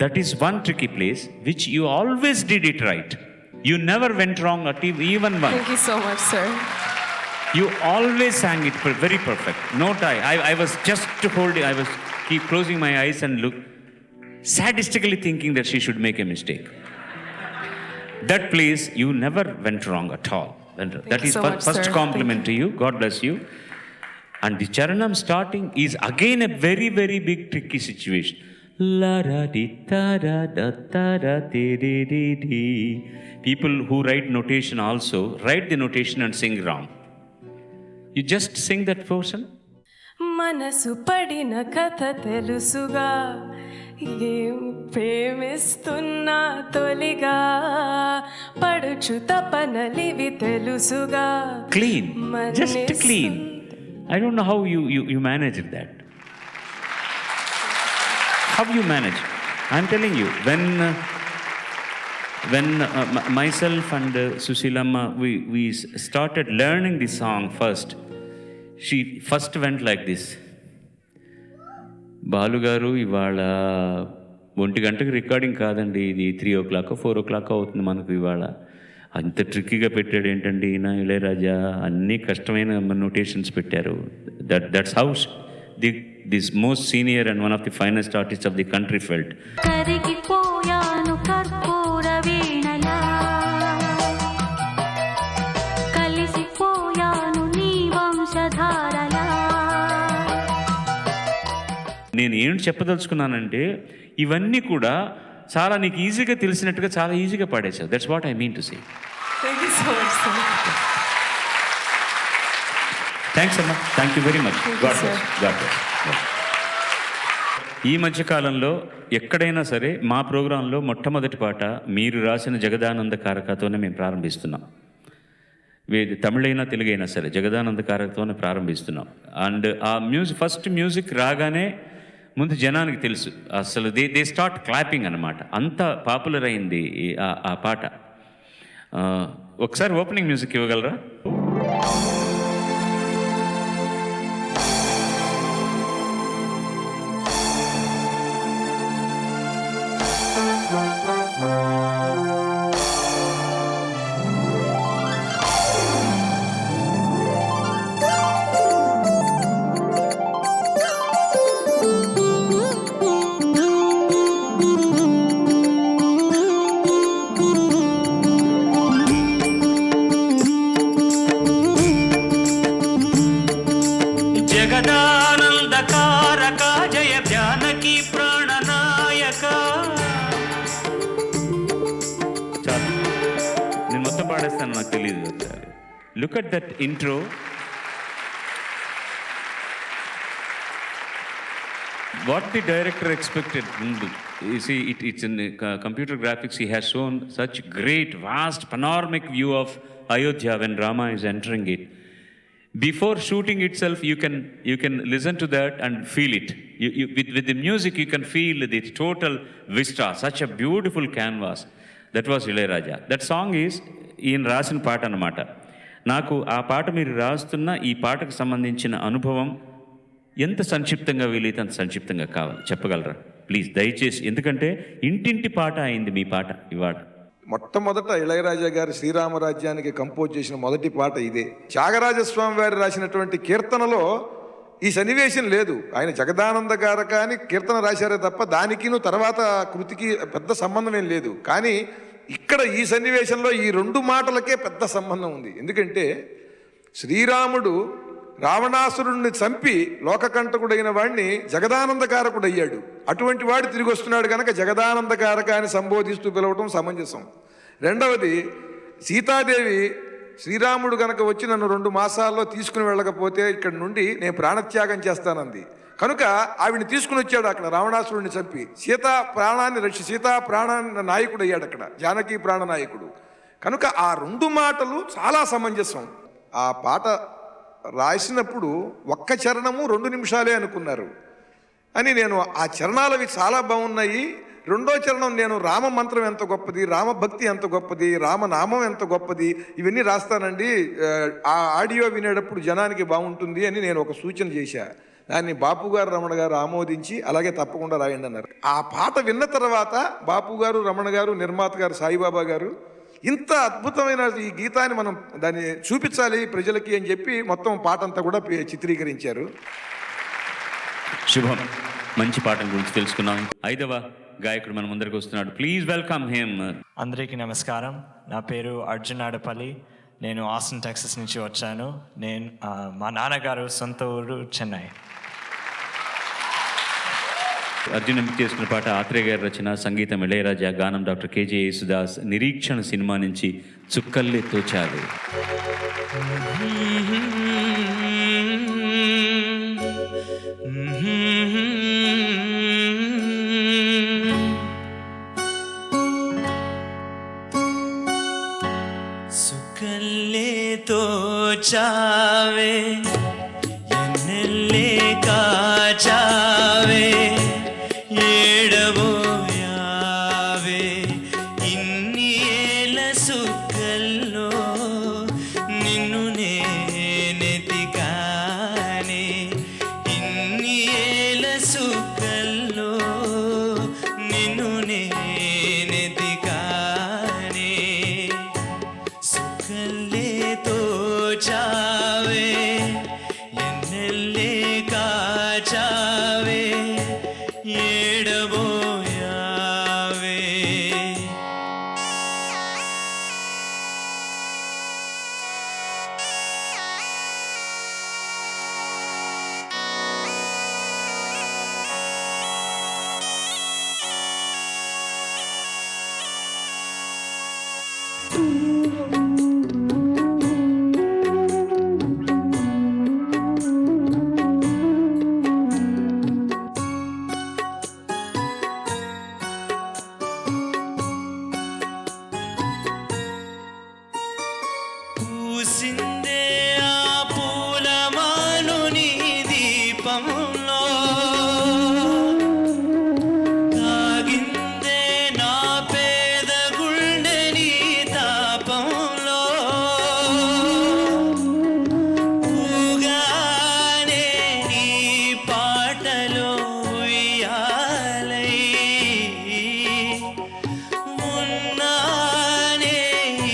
That is one tricky place which you always did it right. You never went wrong at even one. Thank you so much, sir. You always sang it very perfect. No tie. I was just holding, I was keep closing my eyes and look, sadistically thinking that she should make a mistake. That place, you never went wrong at all. That is so much, first sir. compliment to you. God bless you. And the charanam starting is again a very, very big tricky situation. La ra di ta ra da ta ra ti di di di. People who write notation also write the notation and sing wrong. You just sing that portion. మనసు పడిన కథ తెలుసుగా ఏం ప్రేమిస్తున్నా తొలిగా మరచు తపనలివి తెలుసుగా క్లీన్, జస్ట్ మన్నిస్తు- clean. I don't know how you managed that. How you manage? I'm telling you, when myself and Susilamma, we started learning this song first, she first went like this. Balu గారు ఇవాళ 1 గంటకి recording కాదండి, ఇది 3 o'clock 4 o'clock అవుతుంది మనకు ఇవాళ. అంత ట్రిక్కీగా పెట్టాడు ఏంటండి ఈయన ఇళయరాజా, అన్నీ కష్టమైన నోటేషన్స్ పెట్టారు. That's how this most senior and one of the finest artist of the country felt. కరిగిపోయాను కర్పూర వీణలా, కలిసిపోయాను నీ వంశధారలా. నేను ఏంటి చెప్పదలుచుకున్నానంటే, ఇవన్నీ కూడా చాలా నీకు ఈజీగా తెలిసినట్టుగా చాలా ఈజీగా పాడేశావు. That's what I mean to say. Thank you so much, sir. Thanks అమ్మా, thank you very much. Thank you, god sir. Bless, god bless. ఈ మధ్యకాలంలో ఎక్కడైనా సరే మా ప్రోగ్రాంలో మొట్టమొదటి పాట మీరు రాసిన జగదానంద కారకతోనే మేము ప్రారంభిస్తున్నాం. తమిళైనా తెలుగైనా సరే జగదానంద కారకతోనే ప్రారంభిస్తున్నాం. అండ్ ఆ ఫస్ట్ మ్యూజిక్ రాగానే ముందు జనానికి తెలుసు, అసలు దే స్టార్ట్ క్లాపింగ్ అనమాట. అంత పాపులర్ అయింది ఆ పాట. ఒకసారి ఓపెనింగ్ మ్యూజిక్ ఇవ్వగలరా? జగదానందకారక జయ జానకి ప్రాణనాయక. చాలు, నేను మొత్తం పాడేస్తాను, నాకు తెలియదు. ఒకసారి look at that intro. What the director expected. You see, it's in computer graphics. He has shown such great, vast, panoramic view of Ayodhya when Rama is entering it. Before shooting itself, you can listen to that and feel it. With the music, you can feel the total vista. Such a beautiful canvas. That was Ilayaraja. That song is in రాసిన పాట అన్నమాట. నాకు ఆ పాట మీరు రాస్తున్న ఈ పాటకు సంబంధించిన అనుభవం ఎంత సంక్షిప్తంగా వీలైతే అంత సంక్షిప్తంగా కావాలి, చెప్పగలరా ప్లీజ్ దయచేసి? ఎందుకంటే ఇంటింటి పాట అయింది మీ పాట ఇవాళ. మొట్టమొదట ఇళయరాజా గారు శ్రీరామరాజ్యానికి కంపోజ్ చేసిన మొదటి పాట ఇదే. త్యాగరాజస్వామి వారు రాసినటువంటి కీర్తనలో ఈ సన్నివేశం లేదు. ఆయన జగదానంద గారక అని కీర్తన రాశారే తప్ప దానికిను తర్వాత కృతికి పెద్ద సంబంధం ఏం లేదు. కానీ ఇక్కడ ఈ సన్నివేశంలో ఈ 2 మాటలకే పెద్ద సంబంధం ఉంది. ఎందుకంటే శ్రీరాముడు రావణాసురుణ్ణి చంపి లోకకంటకుడైన వాడిని జగదానందకారకుడు అయ్యాడు. అటువంటి వాడు తిరిగి వస్తున్నాడు కనుక జగదానందకారక అని సంబోధిస్తూ పిలవటం సమంజసం. రెండవది, సీతాదేవి శ్రీరాముడు కనుక వచ్చి నన్ను 2 మాసాల్లో తీసుకుని వెళ్ళకపోతే ఇక్కడి నుండి నేను ప్రాణత్యాగం చేస్తానంది. కనుక ఆవిడ్ని తీసుకుని వచ్చాడు అక్కడ రావణాసురుడిని చంపి. సీతా ప్రాణాన్ని నాయకుడు అయ్యాడు అక్కడ, జానకి ప్రాణనాయకుడు. కనుక ఆ 2 మాటలు చాలా సమంజసం. ఆ పాట రాసినప్పుడు ఒక్క చరణము 2 నిమిషాలే అనుకున్నారు అని నేను ఆ చరణాలవి చాలా బాగున్నాయి. 2వ చరణం నేను రామ మంత్రం ఎంత గొప్పది, రామభక్తి ఎంత గొప్పది, రామనామం ఎంత గొప్పది, ఇవన్నీ రాస్తానండి, ఆ ఆడియో వినేటప్పుడు జనానికి బాగుంటుంది అని నేను ఒక సూచన చేశా. దాన్ని బాపు గారు రమణ గారు ఆమోదించి అలాగే తప్పకుండా రాయండి అన్నారు. ఆ పాట విన్న తర్వాత బాపు గారు, రమణ గారు, నిర్మాత గారు సాయిబాబా గారు ఇంత అద్భుతమైన ఈ గీతాన్ని మనం దాన్ని చూపించాలి ప్రజలకి అని చెప్పి మొత్తం పాట అంతా కూడా చిత్రీకరించారు. శుభం, మంచి పాట గురించి తెలుసుకున్నాం. 5వ గాయకుడు మన ముందరికి వస్తున్నాడు. Please welcome him. అందరికీ నమస్కారం. నా పేరు అర్జున్ ఆడపల్లి. నేను ఆస్టిన్ టెక్సస్ నుంచి వచ్చాను. మా నాన్నగారు సొంత ఊరు చెన్నై. అర్జున్ ఎంపిక చేసుకున్న పాట ఆత్రేయ గారి రచన, సంగీతం ఇళయరాజా, గానం డాక్టర్ కేజే యేసుదాస్. నిరీక్షణ సినిమా నుంచి చుక్కల్లే తోచాలి. సుఖల్లే తోచావే ఎన్నెల్లే కాచావే ఏడబోయావే ఇన్ని ఏళ్ళ సుఖల్లో నిన్ను నేనెతికానే ఇన్ని ఏళ్ళ సుఖల్లో నిన్ను నేనెతికానే సుఖల్లే తోచావే ఎన్నెల్లే కాచావే ఏడబోయావే పూసిందే ఆ పూలమాలుని దీపంలో తాగిందే నా పేద గుండెని తాపంలో ఊగానే నీ పాటలో ఉయ్యాలై ఉన్నానే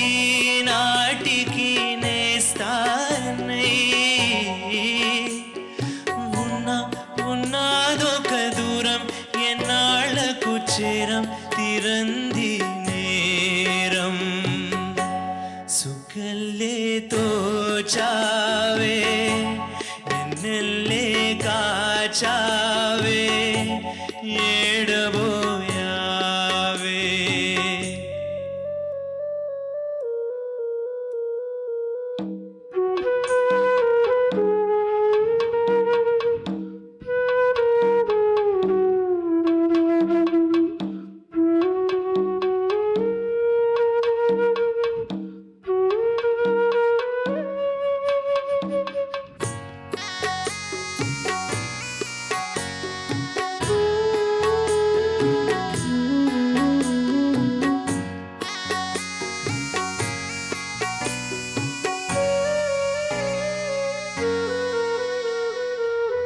ఈనాటికి నేస్తానై ఉన్నదొక దూరం ఎన్నాళ్లకు చేరం తిరంది నేరం సుఖల్లే తోచావే ఎన్నెల్లే కాచావే ఏడబోయావే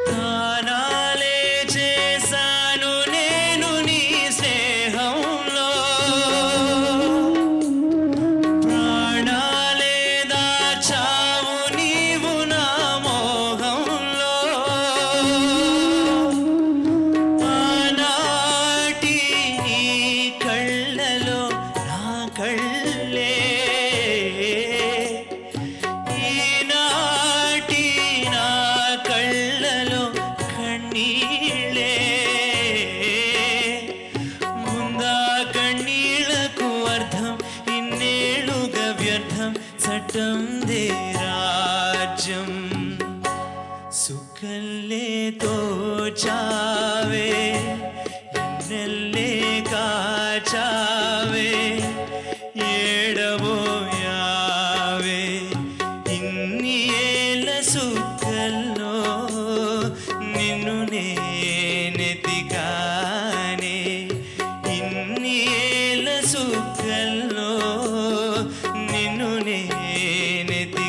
ప్రాణాలే చేశాను నేను నీ స్నేహంలో ప్రాణాలే దాచావు నీవు నా మోహంలో ఆనాటి నీ కళ్ళలో నా కళ్ళే ఈనాటి నా కళ్ళలో కన్నీళ్ళే ముందా కన్నీళ్లకు అర్థం ఇన్నేళ్ళుగా వ్యర్థం చట్టం దే రాజ్యం సుఖల్లే తోచావే ఎన్నెల్లే కాచావే ఏడబోయావే ఇన్ని ఏళ్ళ సుఖల్లో నిన్ను నేనెతికానే ఇన్ని ఏళ్ళ సుఖల్లో నిన్ను నేనెతికానే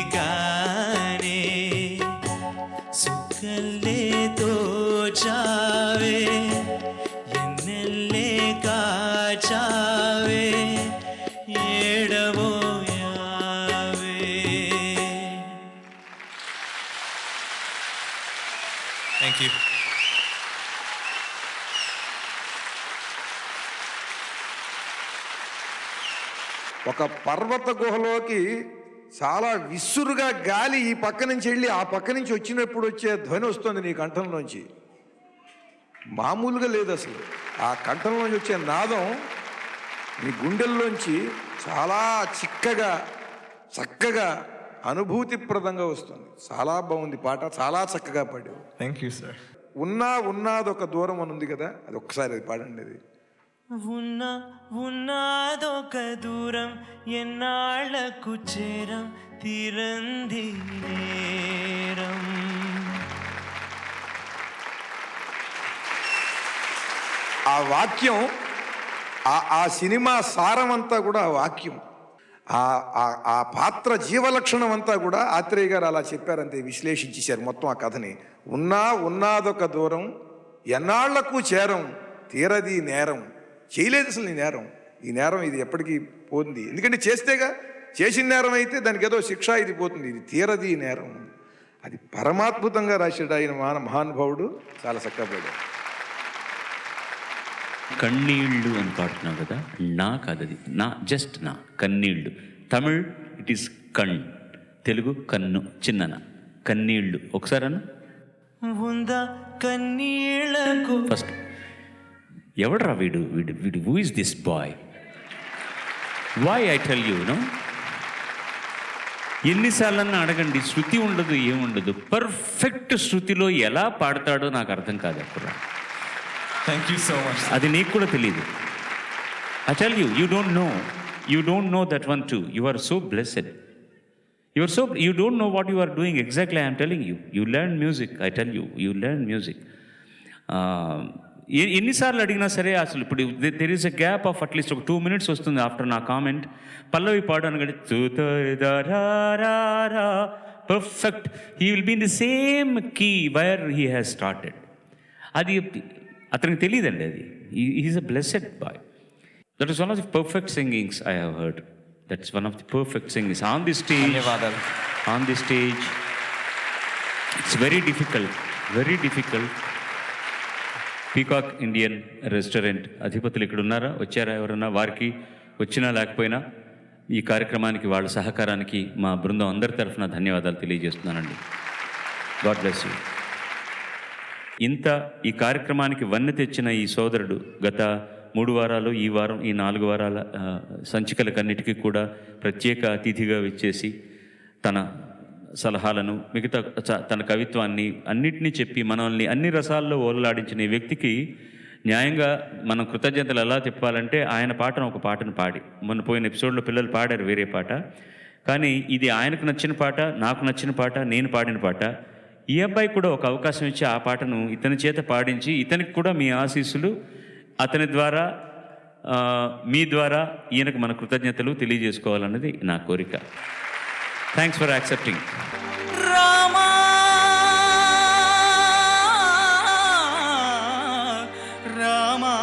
సుఖల్లే తోచావే ఎన్నెల్లే కాచావే ఏడబోయావే థ్యాంక్ యూ ఒక పర్వత గుహలోకి చాలా విసురుగా గాలి ఈ పక్క నుంచి వెళ్ళి ఆ పక్క నుంచి వచ్చినప్పుడు వచ్చే ధ్వని వస్తుంది నీ కంఠంలోంచి. మామూలుగా లేదు అసలు. ఆ కంఠంలోంచి వచ్చే నాదం నీ గుండెల్లోంచి చాలా చక్కగా అనుభూతిప్రదంగా వస్తుంది. చాలా బాగుంది పాట, చాలా చక్కగా పాడావు. Thank you sir. ఉన్నదొక దూరం అని ఉంది కదా, అది ఒక్కసారి అది పాడండి. అది ఉన్నదొక దూరం ఎన్నాళ్లకు చేరం తీరంది నేరం. ఆ వాక్యం ఆ సినిమా సారం అంతా కూడా ఆ వాక్యం, ఆ పాత్ర జీవలక్షణం అంతా కూడా ఆత్రేయ గారు అలా చెప్పారంతే, విశ్లేషించేశారు మొత్తం ఆ కథని. ఉన్నదొక దూరం ఎన్నాళ్లకు చేరం తీరది నేరం. చేయలేదు అసలు ఈ నేరం ఇది ఎప్పటికీ పోతుంది, ఎందుకంటే చేస్తేగా, చేసిన నేరం అయితే దానికి ఏదో శిక్ష ఇది పోతుంది, ఇది తీరది నేరం. అది పరమాద్భుతంగా రాశాడు ఆయన మహానుభావుడు, చాలా చక్కగా పాడాడు. కన్నీళ్ళు అని పాడుతున్నావు కదా, నా కాదది, నా జస్ట్ నా కన్నీళ్ళు. తమిళ్ ఇట్ ఈస్ కణ్, తెలుగు కన్ను, చిన్నన కన్నీళ్ళు. ఒకసారి అన్న ఉందా కన్నీళ్లకు. ఫస్ట్ ఎవడరా వీడు వీడు వీడు who is this boy? Why I tell you no, ఎన్నిసార్లన్నా అడగండి, శృతి ఉండదు, ఏముండదు. పర్ఫెక్ట్ శృతిలో ఎలా పాడతాడో నాకు అర్థం కాదు అప్పుడు. Thank you so much. అది నీకు కూడా తెలియదు. I tell you, you don't know that one too. You are so blessed. You don't know what you are doing exactly. I am telling you. You learn music. I tell you, you learn music. ఎన్నిసార్లు అడిగినా సరే అసలు ఇప్పుడు there is a gap of at least ఒక 2 minutes వస్తుంది after నా comment. పల్లవి పాడాను కానీ perfect. He will be in the same key where he has started. అది అతనికి తెలియదండి. అది is a blessed boy. That is one of the perfect singings I have heard. That's one of the perfect singers on the stage. ధన్యవాదాలు. On the stage, it's very difficult. Peacock Indian restaurant అధిపతులు ఇక్కడ ఉన్నారా, వచ్చారా ఎవరన్నా? వారికి వచ్చినా లేకపోయినా ఈ కార్యక్రమానికి వాళ్ళ సహకారానికి మా బృందం అందరి తరఫున ధన్యవాదాలు తెలియజేస్తున్నానండి. God bless you. ఇంత ఈ కార్యక్రమానికి వన్నె తెచ్చిన ఈ సోదరుడు గత 3 వారాలు, ఈ వారం, ఈ 4 వారాల సంచికలకన్నిటికీ కూడా ప్రత్యేక అతిథిగా విచ్చేసి తన సలహాలను, మిగతా తన కవిత్వాన్ని అన్నిటినీ చెప్పి మనల్ని అన్ని రసాల్లో ఓలలాడించిన ఈ వ్యక్తికి న్యాయంగా మనం కృతజ్ఞతలు ఎలా చెప్పాలంటే, ఆయన ఒక పాటను పాడి, మొన్న పోయిన ఎపిసోడ్లో పిల్లలు పాడారు వేరే పాట, కానీ ఇది ఆయనకు నచ్చిన పాట, నాకు నచ్చిన పాట, నేను పాడిన పాట. ఈ అబ్బాయి కూడా ఒక అవకాశం ఇచ్చి ఆ పాటను ఇతని చేత పాడించి, ఇతనికి కూడా మీ ఆశీస్సులు, అతని ద్వారా మీ ద్వారా ఈయనకు మన కృతజ్ఞతలు తెలియజేసుకోవాలన్నది నా కోరిక. Thanks for accepting. Rama Rama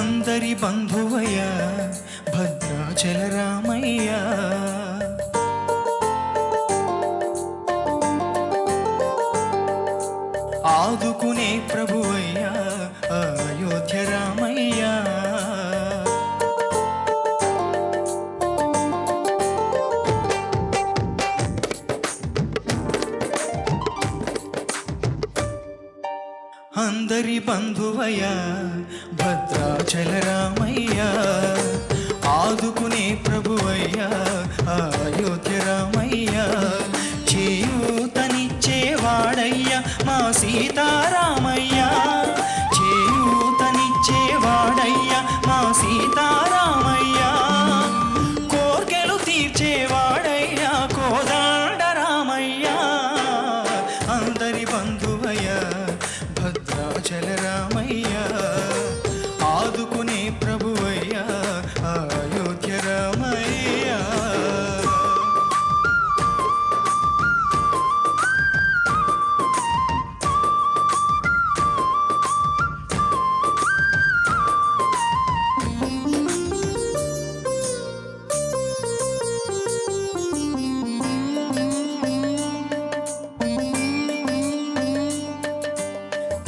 అందరి బంధువయ్య భద్రాచల రామయ్య, ఆదుకునే ప్రభువయ్య అయోధ్య రామయ్య. అందరి బంధువయ్య భద్రాచల రామయ్య, ఆదుకునే ప్రభువయ్య అయోధ్య రామయ్య. చేయూతనిచ్చేవాడయ్య మా సీతారామయ్య, చేయూతనిచ్చేవాడయ్య మా సీతారామయ్య. కోర్కెలు తీర్చేవాడయ్య కోదండ రామయ్య. అందరి బంధువయ్య భద్రాచల రామయ్య, ఆదుకునే ప్రభువయ్య అయోధ్య రామయ్య.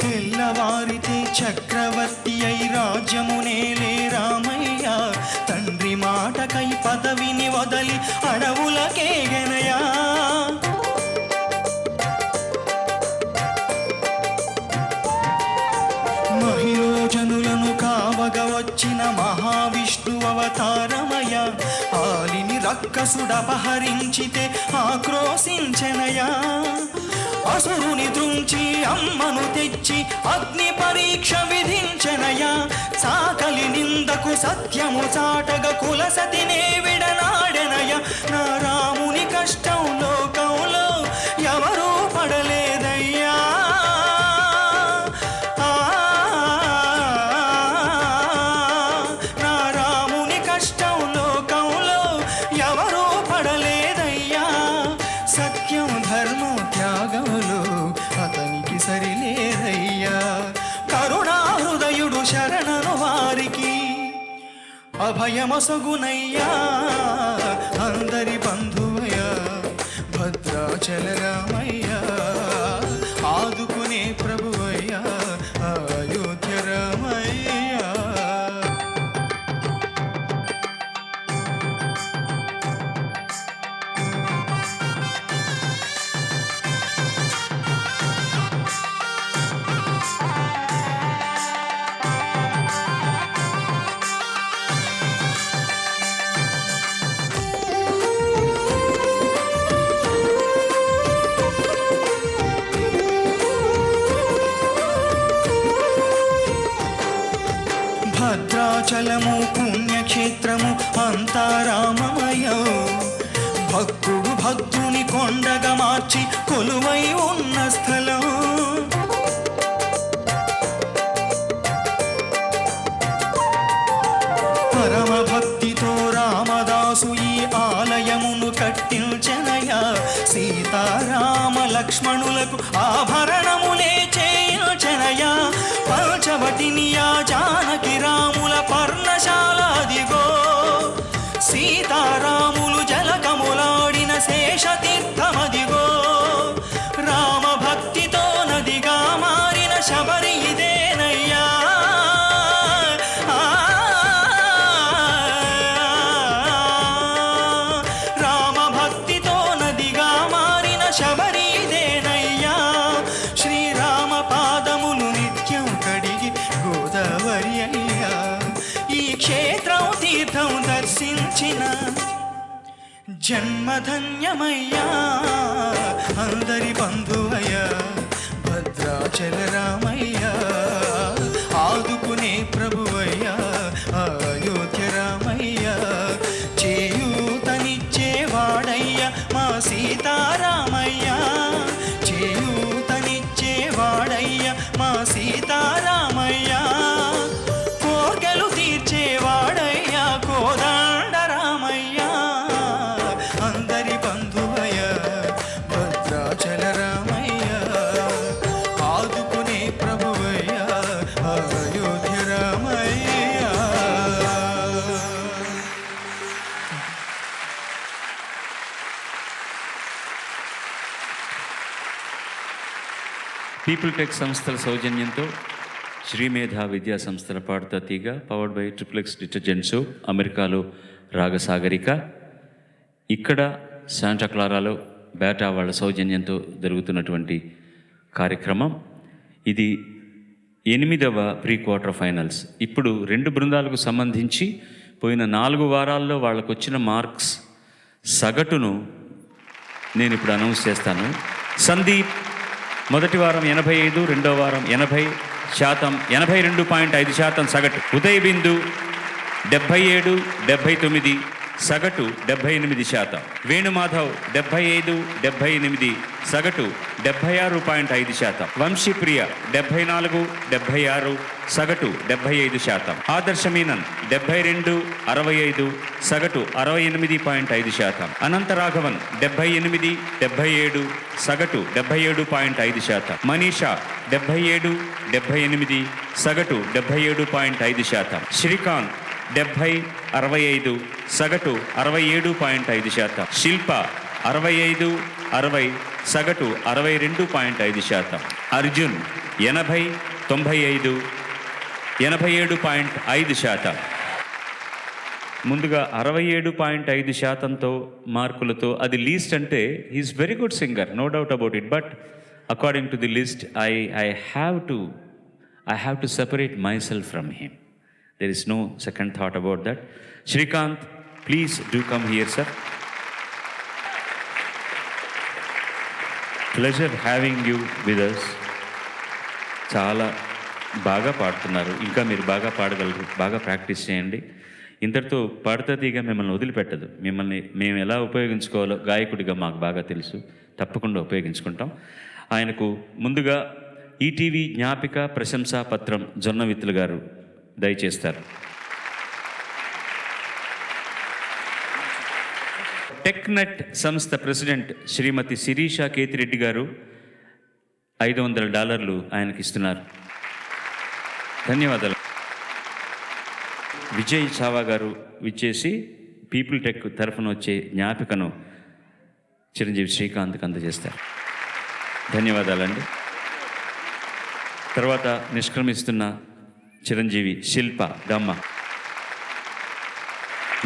తెల్లవారితే చక్రవర్తి అయి రాజ్యమునేలే రామయ్య, తండ్రి మాట పదవికై పదవిని వదలి అడవులకేగెనయా. మహిళోజనులను కావగ వచ్చిన మహావిష్ణు అవతారమయ. ఆలిని రక్కసుడపహరించితే ఆక్రోశించెనయా. అసురుని దృంచి అమ్మను తెచ్చి అగ్ని పరీక్ష విధించెనయా. సాకలి నిందకు సత్యము చాటగ కులసతినే విడనాడెనయ. నా రాముని కష్టం లోకంలో ఎవరూ పడలేదయ్యా. నా రాముని కష్టం లోకంలో ఎవరూ పడలేదయ్యా. సత్యం ధర్మం త్యాగములు అతనికి సరిలేదయ్యా. కరుణా హృదయుడు శరణను వారికి అభయమసగునయ్యా. అందరి బంధువయ్యా భద్రాచల రామయ్యా. ఆదుకునే ప్రభువయ్యా అయోధ్య రామయ్యా. భద్రాచలము పుణ్యక్షేత్రము అంతా రామమయం. భక్తుడు భక్తుని కొండగా మార్చి కొలువై ఉన్న స్థలం. పరమ భక్తితో రామదాసు ఈ ఆలయమును కట్టించెనయా. సీతారామ లక్ష్మణులకు ఆభరణములే చేయించెనయా. పంచవటినియా జానకి రాముల పర్ణశాలాదిగో. సీతారాములు జలకములాడిన శేషతీర్థమదిగో. రామ భక్తితో నదిగా మారిన శబరి ఇదేనయ్యా. రామ భక్తితో నదిగా మారిన శబరి ఇదేనయ్యా. శ్రీరామ పాదములు నిత్యం కడిగి గోదావరి అయ్యా. ఈ క్షేత్రం తీర్థం దర్శించిన జన్మధన్యమయ్యా. అందరి బంధువయ్యా భద్రాచల రామయ్యా. ఆదుకునే ప్రభువయ్యా అయోధ్య రామయ్యా. చేయూతనిచ్చేవాడయ్యా మా సీతారామయ్యా. చేయూతనిచ్చేవాడయ్యా మా సీతారామయ్యా. కోర్కెలు తీర్చేవాడయ్యా కోదండ రామయ్యా. అందరి బంధువయ్యా భద్రాచల రామయ్యా. ఆదుకునే ప్రభువయ్యా అయోధ్య రామయ్యా. పీపుల్ టెక్ సంస్థల సౌజన్యంతో శ్రీమేధ విద్యా సంస్థల పాడుతా తీగ powered by triplex detergent soap, అమెరికాలో రాగసాగరిక, ఇక్కడ శాంటా క్లారాలో బేటా వాళ్ళ సౌజన్యంతో జరుగుతున్నటువంటి కార్యక్రమం. ఇది 8వ ప్రీ క్వార్టర్ ఫైనల్స్. ఇప్పుడు 2 బృందాలకు సంబంధించి పోయిన 4 వారాల్లో వాళ్ళకు వచ్చిన మార్క్స్ సగటును నేను ఇప్పుడు అనౌన్స్ చేస్తాను. సందీప్ మొదటి వారం 85, రెండో వారం 80%, 82.5% సగటు. ఉదయ్ బిందు 77, 79 సగటు 78%. వేణుమాధవ్ 75, 78 సగటు 76.5%. వంశీప్రియ 74, 76 సగటు 75%. ఆదర్శ మీనన్ 72, 65 సగటు 68.5%. అనంతరాఘవన్ 78, 77 సగటు 77.5%. మనీషా 77, 78 సగటు 77.5%. శ్రీకాంత్ 70, 65 సగటు 67.5%. శిల్ప 65, 60 సగటు 62.5%. అర్జున్ 80, 95 87.5%. ముందుగా 67.5% మార్కులతో, అది లీస్ట్ అంటే he is very good singer, no doubt about it. But according to the list I have to separate myself from him. There is no second thought about that. Srikanth, please do come here sir. Pleasure having you with us. చాలా బాగా పాడుతున్నారు, ఇంకా మీరు బాగా పాడగలరు, బాగా practice చేయండి. ఇంతటితో పాడుతా తీగ మిమ్మల్ని వదిలిపెట్టదు. మిమ్మల్ని మేము ఎలా ఉపయోగించుకోవాలో గాయకుడిగా మాకు బాగా తెలుసు, తప్పకుండా ఉపయోగించుకుంటాం. ఆయనకు ముందుగా ఈటీవీ జ్ఞాపిక ప్రశంసా పత్రం జొన్నవిత్తులు గారు దయచేస్తారు. టెక్నెట్ సంస్థ ప్రెసిడెంట్ శ్రీమతి శిరీష కేతిరెడ్డి గారు $500 ఆయనకి ఇస్తున్నారు. ధన్యవాదాలు. విజయ్ చావా గారు విచ్చేసి పీపుల్ టెక్ తరఫున వచ్చే జ్ఞాపికను చిరంజీవి శ్రీకాంత్కి అందజేస్తారు. ధన్యవాదాలండి. తర్వాత నిష్క్రమిస్తున్న చిరంజీవి శిల్ప దమ్మ,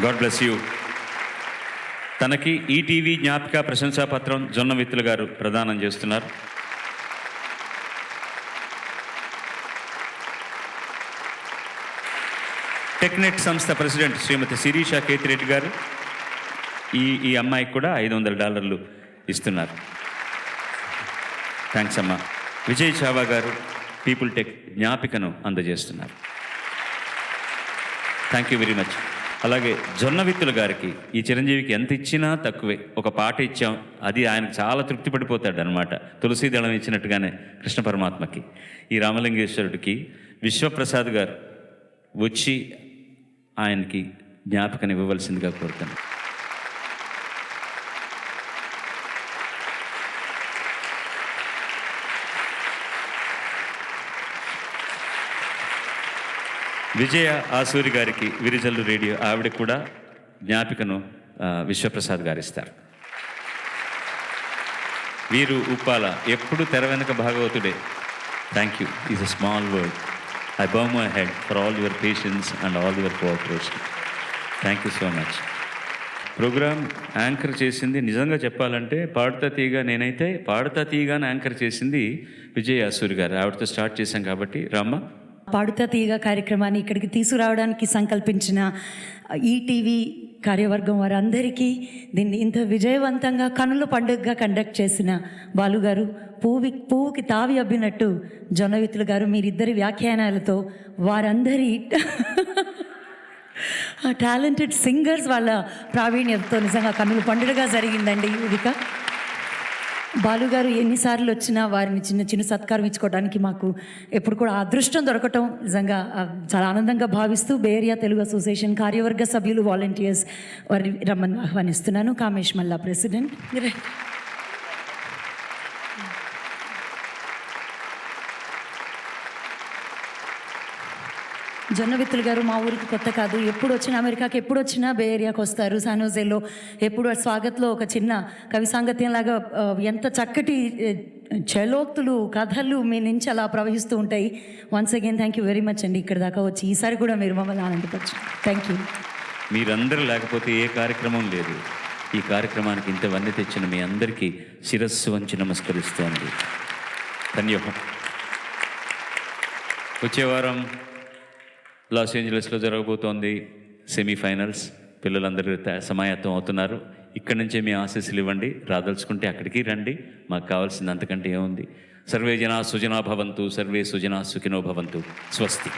గాడ్ బ్లెస్ యూ. తనకి ఈటీవీ జ్ఞాపిక ప్రశంసాపత్రం జొన్నవిత్తులు గారు ప్రదానం చేస్తున్నారు. టెక్నెట్ సంస్థ ప్రెసిడెంట్ శ్రీమతి శిరీష కేతిరెడ్డి గారు ఈ అమ్మాయికి కూడా $500 ఇస్తున్నారు. థ్యాంక్స్ అమ్మా. విజయ్ చావా గారు పీపుల్ టెక్ జ్ఞాపికను అందజేస్తున్నారు. Thank you very much. అలాగే జొన్నవిత్తుల గారికి ఈ చిరంజీవికి ఎంత ఇచ్చినా తక్కువే. ఒక పాట ఇచ్చాం, అది ఆయనకు చాలా తృప్తి పడిపోతాడు అనమాట. తులసి దళం ఇచ్చినట్టుగానే కృష్ణ పరమాత్మకి. ఈ రామలింగేశ్వరుడికి విశ్వప్రసాద్ గారు వచ్చి ఆయనకి జ్ఞాపకం ఇవ్వవలసిందిగా కోరుతాను. విజయ ఆసూరి గారికి విరిజల్లు రేడియో ఆవిడ కూడా జ్ఞాపికను విశ్వప్రసాద్ గారు ఇస్తారు. వీరు ఉప్పాల ఎప్పుడు తెర వెనుక భాగవతుడే. Thank you. Is a small word. I bow my head for all your patience and all your cooperation. Thank you so much. Programme anchor చేసింది నిజంగా చెప్పాలంటే పాడుతా తీయగా, నేనైతే పాడుతా తీయగానే యాంకర్ చేసింది విజయ ఆసూరి గారు. ఆవిడతో స్టార్ట్ చేశాం కాబట్టి. రామ్మ, పాడుతా తీయగా కార్యక్రమాన్ని ఇక్కడికి తీసుకురావడానికి సంకల్పించిన ఈటీవీ కార్యవర్గం వారందరికీ, దీన్ని ఇంత విజయవంతంగా కనుల పండుగగా కండక్ట్ చేసిన బాలుగారు, పువ్వుకి తావి అబ్బినట్టు జొన్నవిత్తులు గారు, మీరిద్దరి వ్యాఖ్యానాలతో వారందరి టాలెంటెడ్ సింగర్స్ వాళ్ళ ప్రావీణ్యతతో నిజంగా కన్నుల పండుగగా జరిగిందండి ఇది. బాలుగారు ఎన్నిసార్లు వచ్చినా వారిని చిన్న చిన్న సత్కారం ఇచ్చుకోవడానికి మాకు ఎప్పుడు కూడా అదృష్టం దొరకటం నిజంగా చాలా ఆనందంగా భావిస్తూ బే ఏరియా తెలుగు అసోసియేషన్ కార్యవర్గ సభ్యులు, వాలంటీర్స్ వారి రమ్మని ఆహ్వానిస్తున్నాను. కామేష్ మల్లా, ప్రెసిడెంట్. జొన్నవిత్తులు గారు మా ఊరికి కొత్త కాదు. ఎప్పుడు వచ్చినా, అమెరికాకి ఎప్పుడు వచ్చినా బే ఏరియాకి వస్తారు. శానోజేలో ఎప్పుడు స్వాగత్లో ఒక చిన్న కవి సాంగత్యంలాగా ఎంత చక్కటి చలోక్తులు, కథలు మీ నుంచి అలా ప్రవహిస్తూ ఉంటాయి. Once again thank you very much అండి. ఇక్కడ దాకా వచ్చి ఈసారి కూడా మీరు మమ్మల్ని ఆనందపరచు. Thank you. మీరందరూ లేకపోతే ఏ కార్యక్రమం లేదు. ఈ కార్యక్రమానికి ఇంతవన్నీ తెచ్చిన మీ అందరికీ శిరస్సు వంచి నమస్కరిస్తోంది. ధన్యవాదం. వచ్చే వారం లాస్ ఏంజలస్లో జరగబోతోంది సెమీఫైనల్స్. పిల్లలందరూ సమాయత్తం అవుతున్నారు. ఇక్కడి నుంచే మీ ఆశీస్సులు ఇవ్వండి. రాదలుచుకుంటే అక్కడికి రండి. మాకు కావాల్సింది అంతకంటే ఏముంది. సర్వే జనా సుజనా భవంతు, సర్వే సుజనా సుఖినో భవంతు. స్వస్తి.